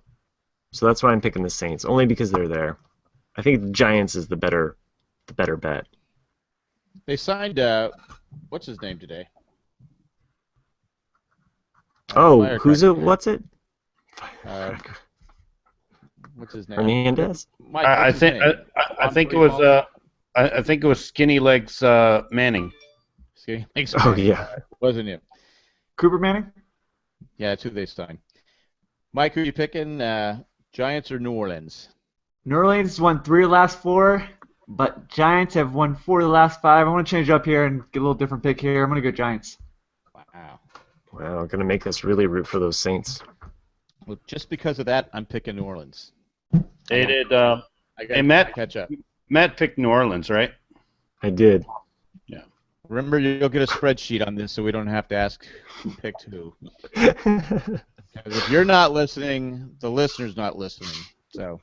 so that's why I'm picking the Saints. Only because they're there. I think the Giants is the better bet. They signed, what's his name today? Oh, what's it? What's his name? Hernandez? Mike, I what's his think name? I think it was I think it was Skinny Legs Manning. See? Oh yeah. Wasn't him. Cooper Manning? Yeah, that's who they signed. Mike, who are you picking? Giants or New Orleans? New Orleans won 3 of the last 4, but Giants have won 4 of the last 5. I want to change up here and get a little different pick here. I'm going to go Giants. Wow. Wow, gonna make us really root for those Saints. Well, just because of that, I'm picking New Orleans. They did. I got Hey, Matt. catch up. Matt picked New Orleans, right? I did. Remember, you'll get a spreadsheet on this, so we don't have to ask who picked who. 'Cause if you're not listening, the listener's not listening. So.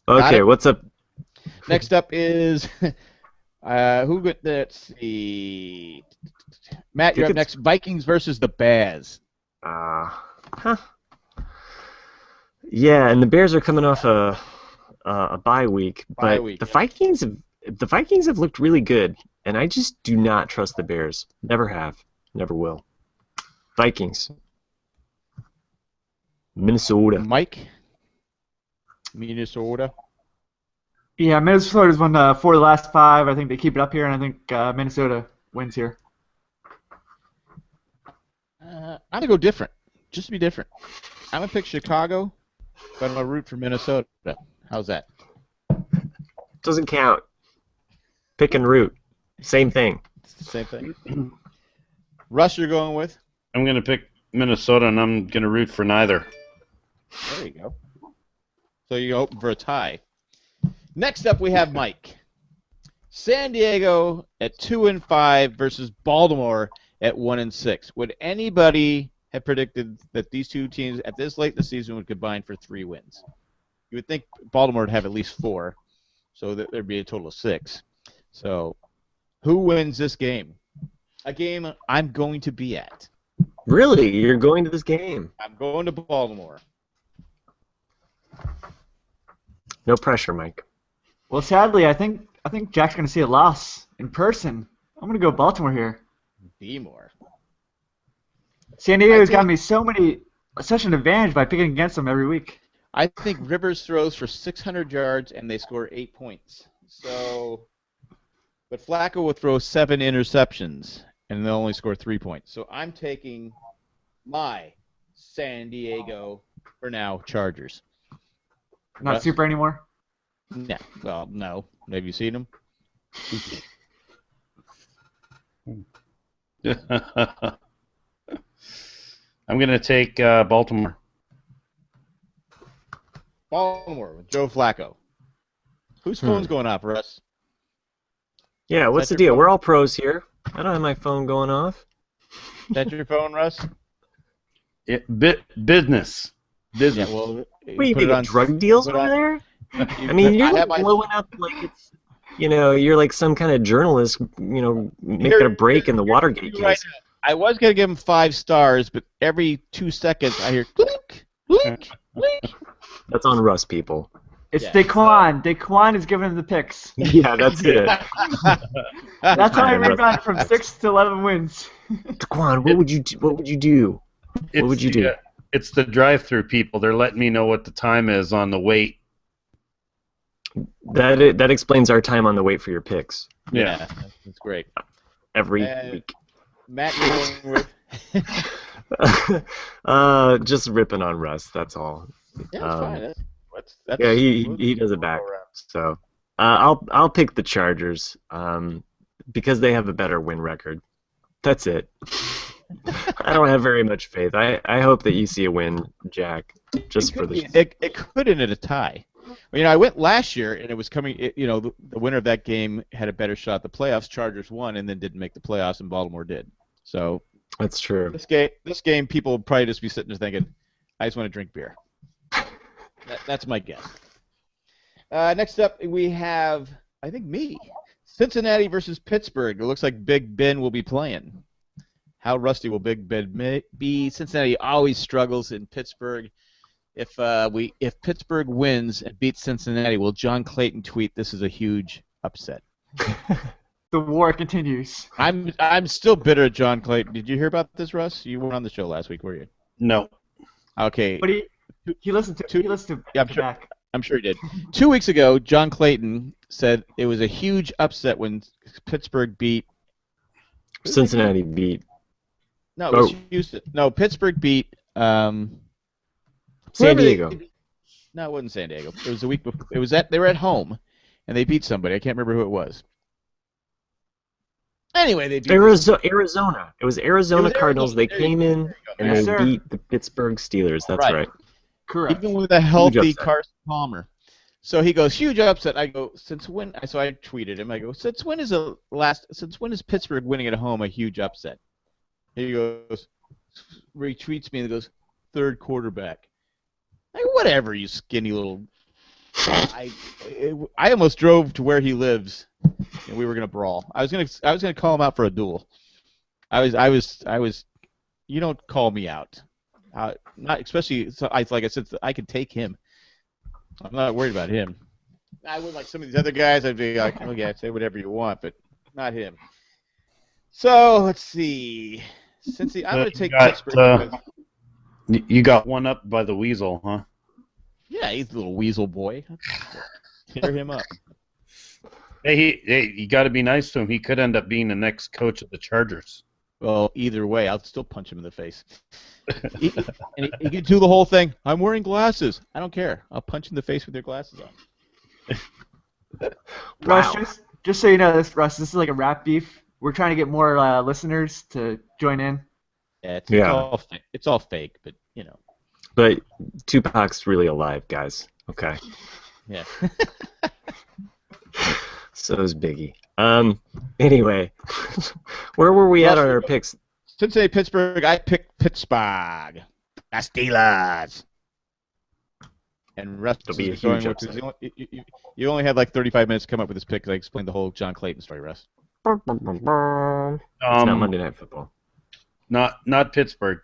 Okay, what's up? Next up is let's see. Matt, you're up next. Vikings versus the Bears. Huh. Yeah, and the Bears are coming off a bye week, but the Vikings have looked really good, and I just do not trust the Bears. Never have, never will. Vikings. Minnesota. Mike. Minnesota. Yeah, Minnesota's won 4 of the last 5. I think they keep it up here, and I think Minnesota wins here. I'm going to go different. Just to be different. I'm going to pick Chicago, but I'm going to root for Minnesota. How's that? Doesn't count. Pick and root. Same thing. Same thing. Russ, you're going with? I'm going to pick Minnesota, and I'm going to root for neither. There you go. So you open for a tie. Next up, we have Mike. San Diego at 2-5 versus Baltimore at 1-6. Would anybody have predicted that these two teams at this late in the season would combine for 3 wins? You would think Baltimore would have at least 4, so that there'd be a total of 6. So, who wins this game? A game I'm going to be at. Really? You're going to this game? I'm going to Baltimore. No pressure, Mike. Well, sadly, I think Jack's going to see a loss in person. I'm going to go Baltimore here. Be more. San Diego's got me such an advantage by picking against them every week. I think Rivers throws for 600 yards and they score 8 points. So, but Flacco will throw 7 interceptions and they'll only score 3 points. So I'm taking my San Diego, for now, Chargers. Not Russ? super anymore? No. Well, no. Have you seen them? I'm going to take Baltimore. Baltimore with Joe Flacco. Whose phone's going off, Russ? Yeah, what's the your deal? phone? We're all pros here. I don't have my phone going off. Is that your phone, Russ? Business. Yeah, well, What, you making drug deals over there? I mean, you're like blowing up like it's, you're like some kind of journalist, making a break in the Watergate case. Right. I was going to give him 5 stars, but every 2 seconds I hear clink, clink, clink. That's on Russ, people. It's Daquan. Daquan is giving him the picks. Yeah, that's it. That's how I rebounded from 6 to 11 wins. Daquan, what would you do? What would you do? It's the drive-through people. They're letting me know what the time is on the wait. That explains our time on the wait for your picks. Yeah, that's great. Every week. Matt, you're going with? Just ripping on Russ. That's all. Yeah, that's fine. That's yeah, he does it back. So I'll pick the Chargers because they have a better win record. That's it. I don't have very much faith. I hope that you see a win, Jack, just for the. It could end in a tie. I went last year and it was coming. The winner of that game had a better shot at the playoffs. Chargers won and then didn't make the playoffs, and Baltimore did. So that's true. This game, people would probably just be sitting there thinking, "I just want to drink beer." That's my guess. Next up, we have, I think, me. Cincinnati versus Pittsburgh. It looks like Big Ben will be playing. How rusty will Big Ben be? Cincinnati always struggles in Pittsburgh. If Pittsburgh wins and beats Cincinnati, will John Clayton tweet, "This is a huge upset"? The war continues. I'm still bitter at John Clayton. Did you hear about this, Russ? You weren't on the show last week, were you? No. Okay. But he listened to yeah, I'm sure he did. 2 weeks ago, John Clayton said it was a huge upset when Pittsburgh beat Cincinnati beat. No, it was Houston. No, Pittsburgh beat San Whoever they Diego. beat- No, it wasn't San Diego. It was the week before. They were at home, and they beat somebody. I can't remember who it was. Anyway, they beat Arizona. It was Arizona Cardinals. Arizona. They came in and Yes, they sir. beat the Pittsburgh Steelers. That's right. Correct. Even with a healthy upset. Carson Palmer. So he goes, huge upset. I go, since when? So I tweeted him. I go, since when is Pittsburgh winning at home a huge upset? He goes, retweets me and goes, third quarterback. Like, whatever, you skinny little. I almost drove to where he lives, and we were gonna brawl. I was gonna call him out for a duel. I was. You don't call me out. Not especially. So like I said, I could take him. I'm not worried about him. I would like some of these other guys. I'd be like, oh yeah, say whatever you want, but not him. So let's see. I'm going to take Pittsburgh. You got one up by the weasel, huh? Yeah, he's a little weasel boy. Tear him up. Hey, you got to be nice to him. He could end up being the next coach of the Chargers. Well, either way, I'll still punch him in the face. He can do the whole thing. I'm wearing glasses. I don't care. I'll punch him in the face with your glasses on. Russ, just so you know, Russ, this is like a rap beef. We're trying to get more listeners to join in. Yeah, it's all fake, but you know. But Tupac's really alive, guys. Okay. Yeah. So is Biggie. Anyway, where were we at on our picks? Cincinnati, Pittsburgh. I picked Pittsburgh. The Steelers. And Russ It'll be a is going huge with upset. you only had like 35 minutes to come up with this pick because I explained the whole John Clayton story, Russ. It's not Monday Night Football. Not Pittsburgh.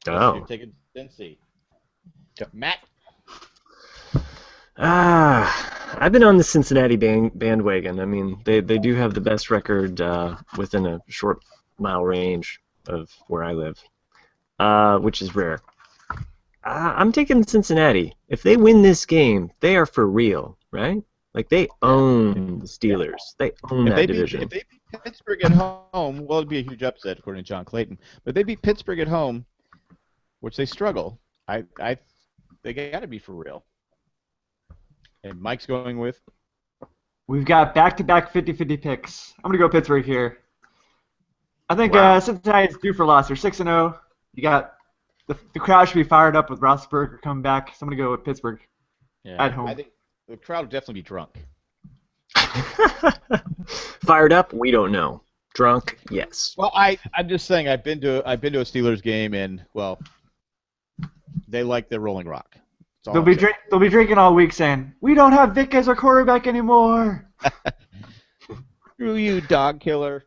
Oh. You're taking Cincy. Matt. I've been on the Cincinnati bandwagon. I mean, they do have the best record within a short mile range of where I live, which is rare. I'm taking Cincinnati. If they win this game, they are for real, right? Like, they own the Steelers. They own that division. If they beat Pittsburgh at home, well, it'd be a huge upset according to John Clayton. But if they beat Pittsburgh at home, which they struggle, they got to be for real. And Mike's going with? We've got back-to-back 50-50 picks. I'm going to go Pittsburgh here. I think Cincinnati is due for a loss. They're 6-0. You got the crowd should be fired up with Roethlisberger coming back. So I'm going to go with Pittsburgh at home. I think the crowd will definitely be drunk. Fired up? We don't know. Drunk? Yes. Well, I'm just saying I've been to a Steelers game and well, they like their Rolling Rock. They'll be drinking all week saying, "We don't have Vic as our quarterback anymore." Screw you, dog killer.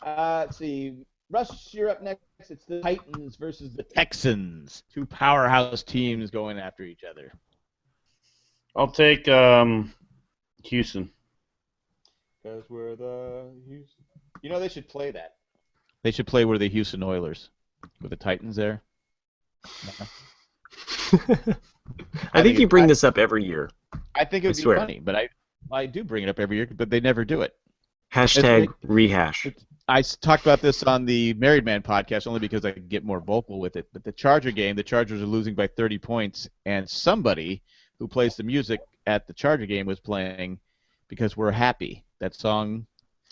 Let's see. Russ, you're up next. It's the Titans versus the Texans. Two powerhouse teams going after each other. I'll take Houston. Because we're the Houston. You know, they should play that. They should play We're the Houston Oilers with the Titans there. I think you bring this up every year. I think it would be funny, but I do bring it up every year, but they never do it. Hashtag rehash. I talked about this on the Married Man podcast only because I could get more vocal with it. But the Charger game, the Chargers are losing by 30 points, and somebody who plays the music at the Charger game was playing Because We're Happy. That song,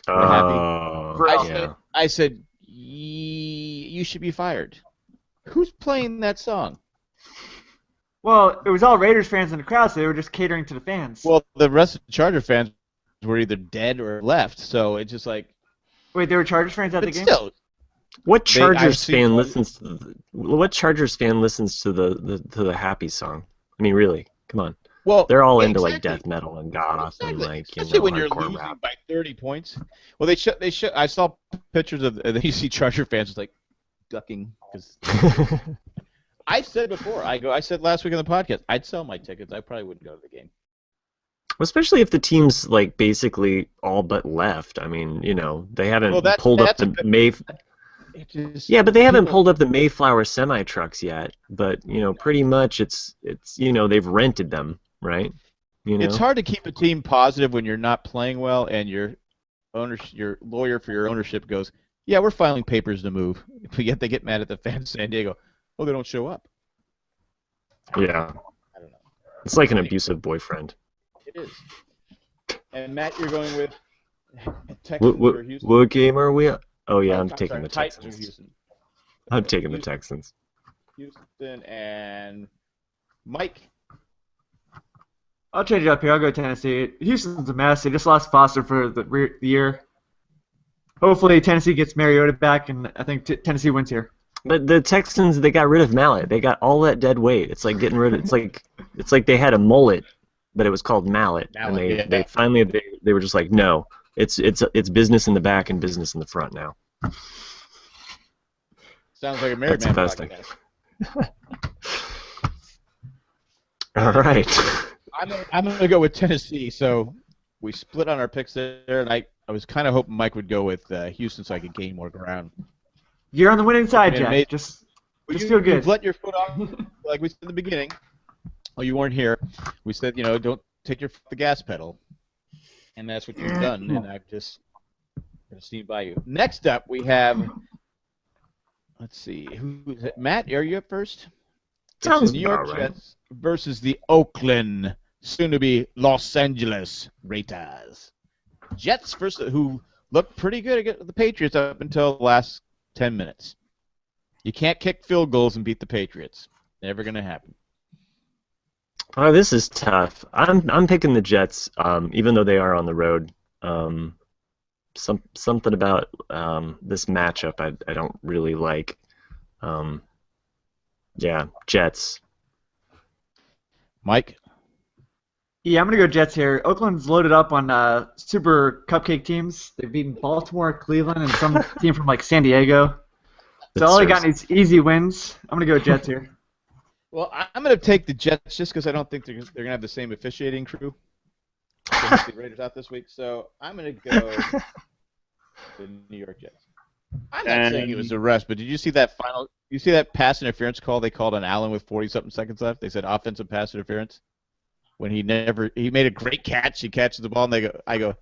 We're Happy. I said, you should be fired. Who's playing that song? Well, it was all Raiders fans in the crowd, so they were just catering to the fans. Well, the rest of the Charger fans were either dead or left, so it's just like... Wait, there were Chargers fans at the game? Still, what Chargers fan listens to the Happy song? I mean, really, come on. Well, they're all into like death metal and goth and like especially when you're hardcore losing rap. by 30 points. Well, I saw pictures of you see Charger fans just like ducking because I said before. I said last week on the podcast I'd sell my tickets. I probably wouldn't go to the game. Especially if the team's like basically all but left. I mean, you know, they haven't pulled up the but they haven't pulled up the Mayflower semi trucks yet. But you know, pretty much it's you know they've rented them, right? You know, it's hard to keep a team positive when you're not playing well and your lawyer for your ownership goes, yeah, we're filing papers to move, but yet they get mad at the fans in San Diego. Oh, they don't show up. Yeah. I don't know. It's like an abusive boyfriend. It is. And Matt, you're going with Texans or Houston? What game are we at? Oh, yeah, I'm sorry, taking the Titans or Texans. Houston. I'm taking the Texans. Houston and Mike. I'll change it up here. I'll go Tennessee. Houston's a mess. They just lost Foster for the year. Hopefully Tennessee gets Mariota back, and I think Tennessee wins here. But the Texans, they got rid of Mallet. They got all that dead weight. It's like getting rid of. It's like they had a mullet, but it was called Mallet, and they finally they were just like, no, it's business in the back and business in the front now. Sounds like a married That's man investing. podcast. All right. I'm gonna go with Tennessee. So we split on our picks there, and I was kind of hoping Mike would go with Houston so I could gain more ground. You're on the winning side, Jack. Just feel good. You've let your foot off, like we said in the beginning. Oh, you weren't here. We said, don't take your foot off the gas pedal, and that's what you've done. And I've just gonna sneak by you. Next up, we have. Let's see. Who is it? Matt, are you up first? Sounds it's the New York about right. Jets versus the Oakland, soon-to-be Los Angeles Raiders. Jets first, who looked pretty good against the Patriots up until the last 10 minutes. You can't kick field goals and beat the Patriots. Never going to happen. Oh, this is tough. I'm picking the Jets, even though they are on the road. Something about this matchup I don't really like. Yeah, Jets. Mike? Yeah, I'm going to go Jets here. Oakland's loaded up on super cupcake teams. They've beaten Baltimore, Cleveland, and some team from like San Diego. So all they got is easy wins. I'm going to go Jets here. Well, I'm going to take the Jets just because I don't think they're going to have the same officiating crew. The Raiders out this week, so I'm going to go the New York Jets. I'm not saying it was a rush, but did you see that final? You see that pass interference call they called on Allen with 40-something seconds left? They said offensive pass interference when he made a great catch. He catches the ball, and I go,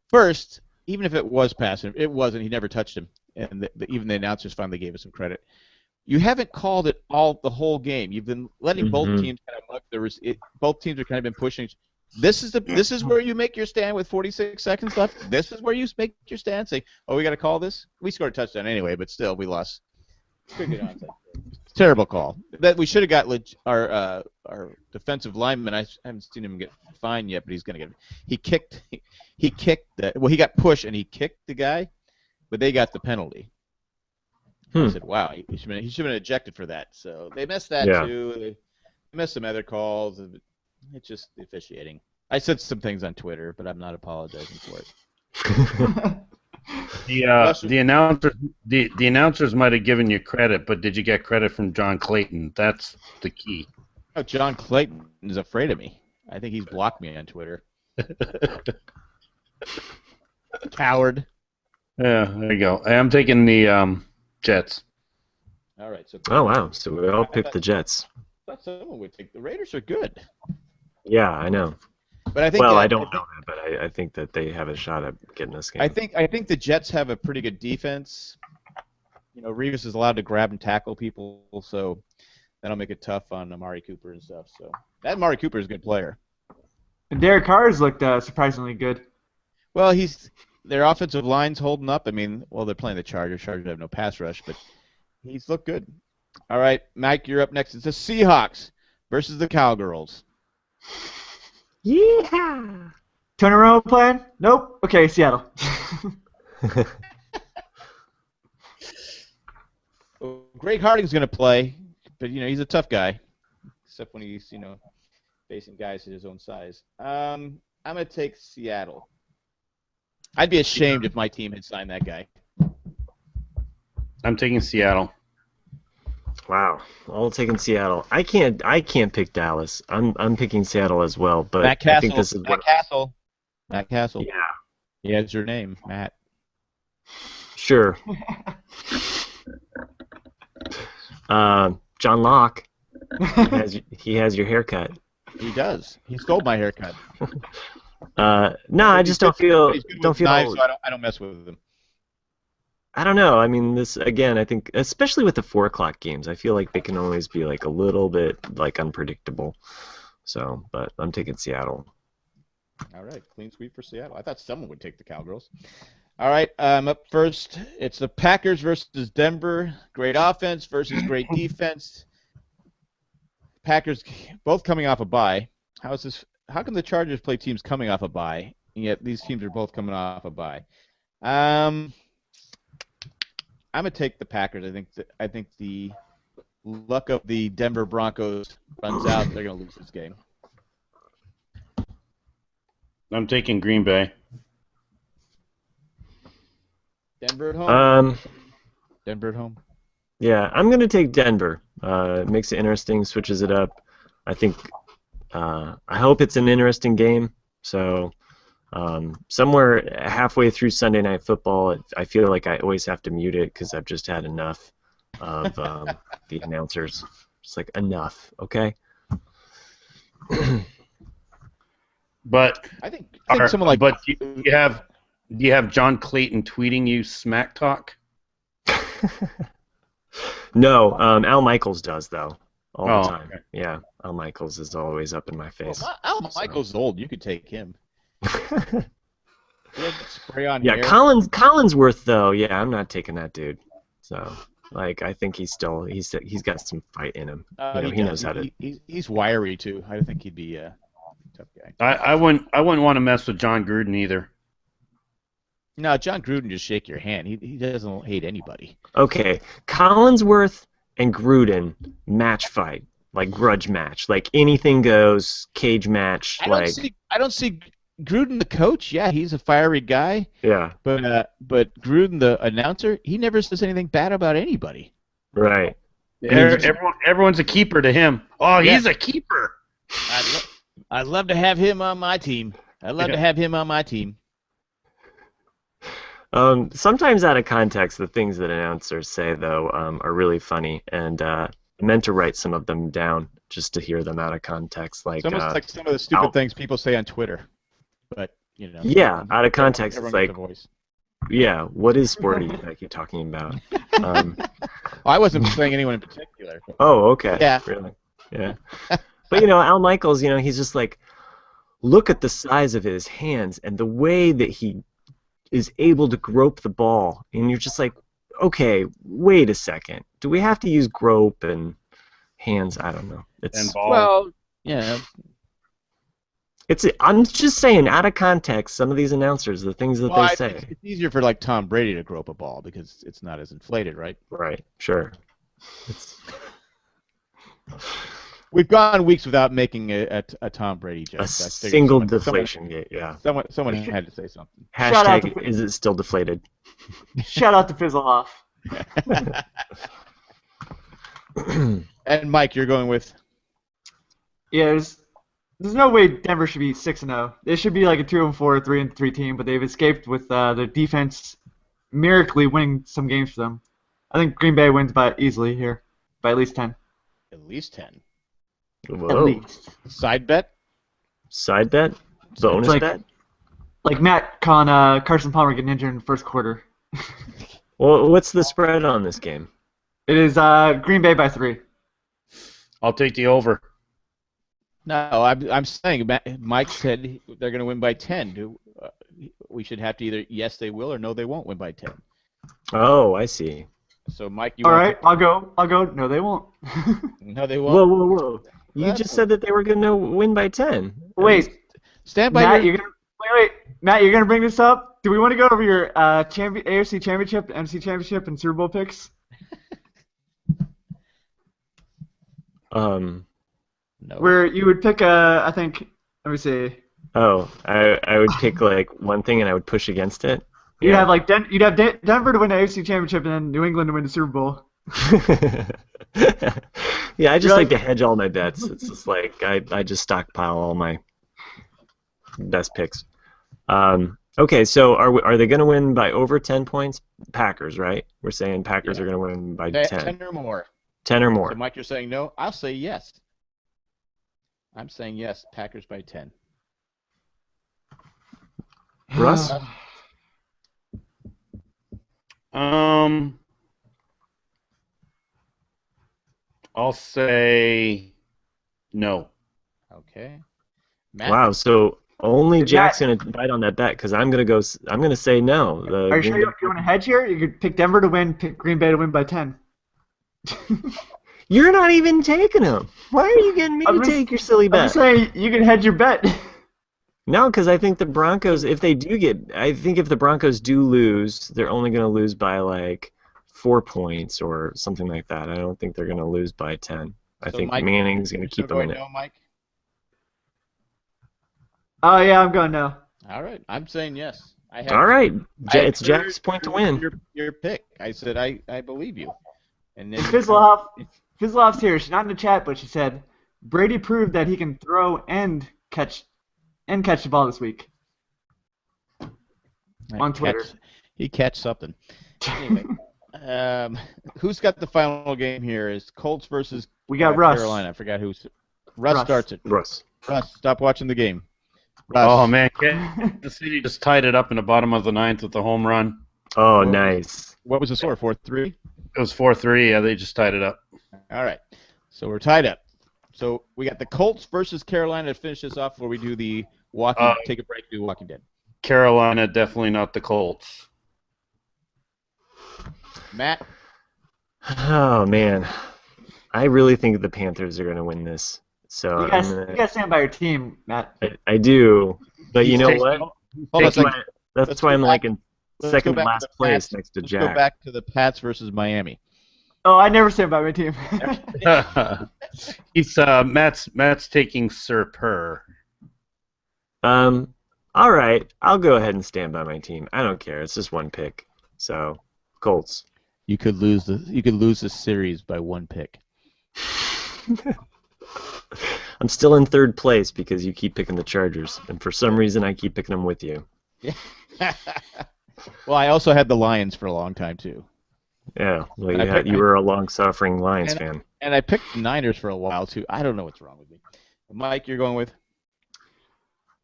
first, even if it was passing, it wasn't. He never touched him, and even the announcers finally gave us some credit. You haven't called it the whole game. You've been letting both teams kind of muck both teams are kind of been pushing. This is where you make your stand with 46 seconds left. This is where you make your stand. Say, oh, we got to call this. We scored a touchdown anyway, but still, we lost. Terrible call. That we should have got our defensive lineman. I haven't seen him get fined yet, but he's going to get. He kicked. He got pushed and he kicked the guy, but they got the penalty. I said, wow, he should have been ejected for that. So they missed that too. They missed some other calls. It's just the officiating. I said some things on Twitter, but I'm not apologizing for it. The announcers might have given you credit, but did you get credit from John Clayton? That's the key. Oh, John Clayton is afraid of me. I think he's blocked me on Twitter. Coward. Yeah, there you go. I'm taking the Jets. All right. So. Oh wow! So we all picked the Jets. I thought someone would think the Raiders are good. Yeah, I know. But I think. Well, I don't know that, but I think that they have a shot at getting this game. I think the Jets have a pretty good defense. Revis is allowed to grab and tackle people, so that'll make it tough on Amari Cooper and stuff. So that Amari Cooper is a good player. And Derek Carr's looked surprisingly good. Well, their offensive line's holding up. I mean, they're playing the Chargers. Chargers have no pass rush, but he's looked good. All right, Mike, you're up next. It's the Seahawks versus the Cowgirls. Yeah. Tony Romo playing? Nope. Okay, Seattle. Well, Greg Harding's going to play, but he's a tough guy, except when he's facing guys his own size. I'm going to take Seattle. I'd be ashamed if my team had signed that guy. I'm taking Seattle. Wow, all taking Seattle. I can't pick Dallas. I'm picking Seattle as well, but Matt Castle, I think this is Matt Castle. Yeah. He has your name, Matt. Sure. John Locke. He has your haircut. He does. He stole my haircut. No, I just don't feel. Knives, so I don't mess with him. I don't know. I mean, this again. I think, especially with the 4 o'clock games, I feel like they can always be like a little bit like unpredictable. So, but I'm taking Seattle. All right, clean sweep for Seattle. I thought someone would take the Cowgirls. All right, up first. It's the Packers versus Denver. Great offense versus great defense. Packers both coming off a bye. How is this? How can the Chargers play teams coming off a bye, and yet these teams are both coming off a bye? I'm gonna take the Packers. I think the luck of the Denver Broncos runs out. They're gonna lose this game. I'm taking Green Bay. Denver at home. Denver at home. Yeah, I'm gonna take Denver. It makes it interesting, switches it up. I think. I hope it's an interesting game. So, somewhere halfway through Sunday Night Football, I feel like I always have to mute it because I've just had enough of the announcers. It's like enough, okay? But I think someone like. But do you have John Clayton tweeting you smack talk? No, Al Michaels does though, all the time. Okay. Yeah, Al Michaels is always up in my face. Well, Al Michaels is old. You could take him. Spray on Yeah, hair. Collinsworth though. Yeah, I'm not taking that dude. So, like, I think he's got some fight in him. He knows how to. He's wiry too. I think he'd be a tough guy. I wouldn't want to mess with John Gruden either. No, John Gruden just shake your hand. He doesn't hate anybody. Okay, Collinsworth and Gruden match fight, like grudge match, like anything goes, cage match. I don't see Gruden the coach. Yeah, he's a fiery guy. Yeah. But Gruden the announcer, he never says anything bad about anybody. Right. Everyone's a keeper to him. Oh, he's a keeper. I'd love to have him on my team. Sometimes out of context, the things that announcers say, though, are really funny, and I meant to write some of them down just to hear them out of context. Like, it's almost like some of the stupid things people say on Twitter. But, Yeah, out of context, it's like, voice. Yeah, what is sporty that I keep talking about? I wasn't saying anyone in particular. Oh, okay. Yeah. Really? Yeah. But, Al Michaels, he's just like, look at the size of his hands and the way that he is able to grope the ball, and you're just like, okay, wait a second. Do we have to use grope and hands? I don't know. And ball. Well, yeah. I'm just saying, out of context, some of these announcers, the things that they say. It's easier for like Tom Brady to grope a ball because it's not as inflated, right? Right. Sure. We've gone weeks without making a Tom Brady joke. A single deflation gate, yeah. Someone had to say something. Hashtag, is it still deflated? Shout out to Fizzle Off. And Mike, you're going with? Yeah, there's no way Denver should be 6-0. They should be like a 2-4, 3-3 team, but they've escaped with their defense miraculously winning some games for them. I think Green Bay wins by easily here, by at least 10. At least 10. Whoa. At least. Side bet? Side bet? Bonus bet? Like Matt calling Carson Palmer getting injured in the first quarter. Well, what's the spread on this game? It is Green Bay by 3. I'll take the over. No, I'm saying Mike said they're going to win by 10. We should have to either yes they will or no they won't win by 10. Oh, I see. So Mike, you all right? I'll go. No, they won't. No, they won't. Whoa! You just said that they were going to win by 10. Wait, stand by Matt. your... Wait, Matt, you're gonna bring this up? Do we want to go over your AFC Championship, NFC Championship, and Super Bowl picks? No. Where you would pick I think. Let me see. Oh, I would pick like one thing and I would push against it. You'd have like you'd have Denver to win the AFC Championship and then New England to win the Super Bowl. Yeah, I just like to hedge all my bets. It's just like I just stockpile all my best picks. Okay, so are they going to win by over 10 points? Packers, right? We're saying Packers are going to win by 10. 10 or more. 10 or more. So Mike, you're saying no? I'll say yes. I'm saying yes, Packers by 10. Russ? I'll say no. Okay. Matt? Wow, so only Matt- Jack's gonna bite on that bet because I'm gonna go. I'm gonna say no. The Are you Green sure you Bay- want to hedge here? You could pick Denver to win, pick Green Bay to win by 10. You're not even taking them. Why are you getting me to take your silly I'm bet? just saying you can hedge your bet. No, because I think the Broncos, if the Broncos do lose, they're only going to lose by like 4 points or something like that. I don't think they're going to lose by 10. I So think Mike, Manning's going you're to still keep them in going it. no, Mike? Oh yeah, I'm going no. All right. I'm saying yes. All right, it's I Jack's point to win. Your pick. I said I believe you. And then Fizzleoff's here. She's not in the chat, but she said Brady proved that he can throw and catch the ball this week. On Twitter. He catch something. Anyway, who's got the final game here? Is Colts versus We got Russ. Carolina. I forgot who's. Russ starts it. Russ. Russ, stop watching the game. Russ. Oh man, the City just tied it up in the bottom of the ninth with the home run. Oh, What was- nice. What was the score? 4-3? It was 4-3. Yeah, they just tied it up. All right. So we're tied up. So we got the Colts versus Carolina to finish this off before we do the take a break, do Walking Dead. Carolina, definitely not the Colts. Matt? Oh man, I really think the Panthers are going to win this. So You gotta stand by your team, Matt. I do, but you know He's what? Hold on a That's second. why, that's Let's why go I'm back- like in let's second go back to last the place Pats. next to Let's Jack. go back to the Pats versus Miami. Oh, I never stand by my team. He's Matt's taking Sir Purr. All right, I'll go ahead and stand by my team. I don't care. It's just one pick. So, Colts. You could lose the series by one pick. I'm still in third place because you keep picking the Chargers, and for some reason I keep picking them with you. Well, I also had the Lions for a long time too. Yeah, well, And you were a long-suffering Lions and- fan. And I picked the Niners for a while too. I don't know what's wrong with me. Mike, you're going with?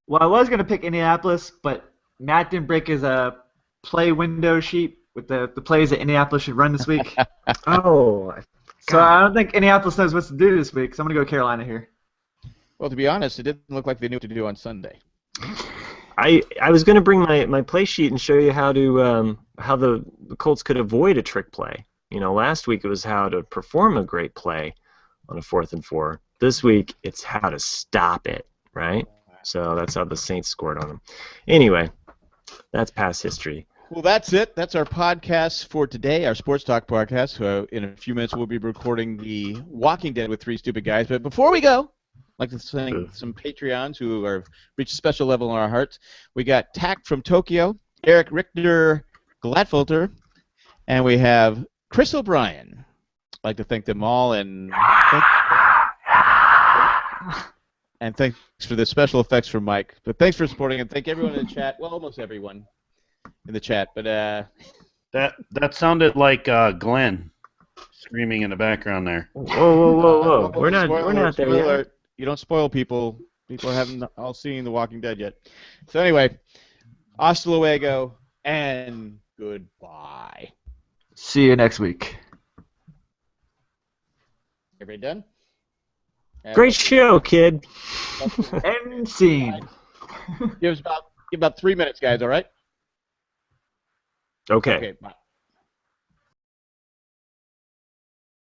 Well, I was gonna pick Indianapolis, but Matt didn't break his play window sheet with the plays that Indianapolis should run this week. Oh, So I don't think Indianapolis knows what to do this week. So I'm gonna go Carolina here. Well, to be honest, it didn't look like they knew what to do on Sunday. I was going to bring my play sheet and show you how the Colts could avoid a trick play. You know, last week it was how to perform a great play on a 4th and 4. This week it's how to stop it, right? So that's how the Saints scored on them. Anyway, that's past history. Well, that's it. That's our podcast for today, our Sports Talk podcast. In a few minutes, we'll be recording the Walking Dead with Three Stupid Guys. But before we go, I'd like to thank some Patreons who have reached a special level in our hearts. We got Tack from Tokyo, Eric Richter Gladfilter, and we have Chris O'Brien. I'd like to thank them all and thanks for the special effects from Mike. But thanks for supporting and thank everyone in the chat. Well, almost everyone in the chat. But That sounded like Glenn screaming in the background there. Whoa! We're not there yet. Alert. You don't spoil people. People haven't all seen The Walking Dead yet. So anyway, hasta luego and goodbye. See you next week. Everybody done? Great show, kid. End scene. Give about 3 minutes, guys. All right? Okay. Okay. Bye.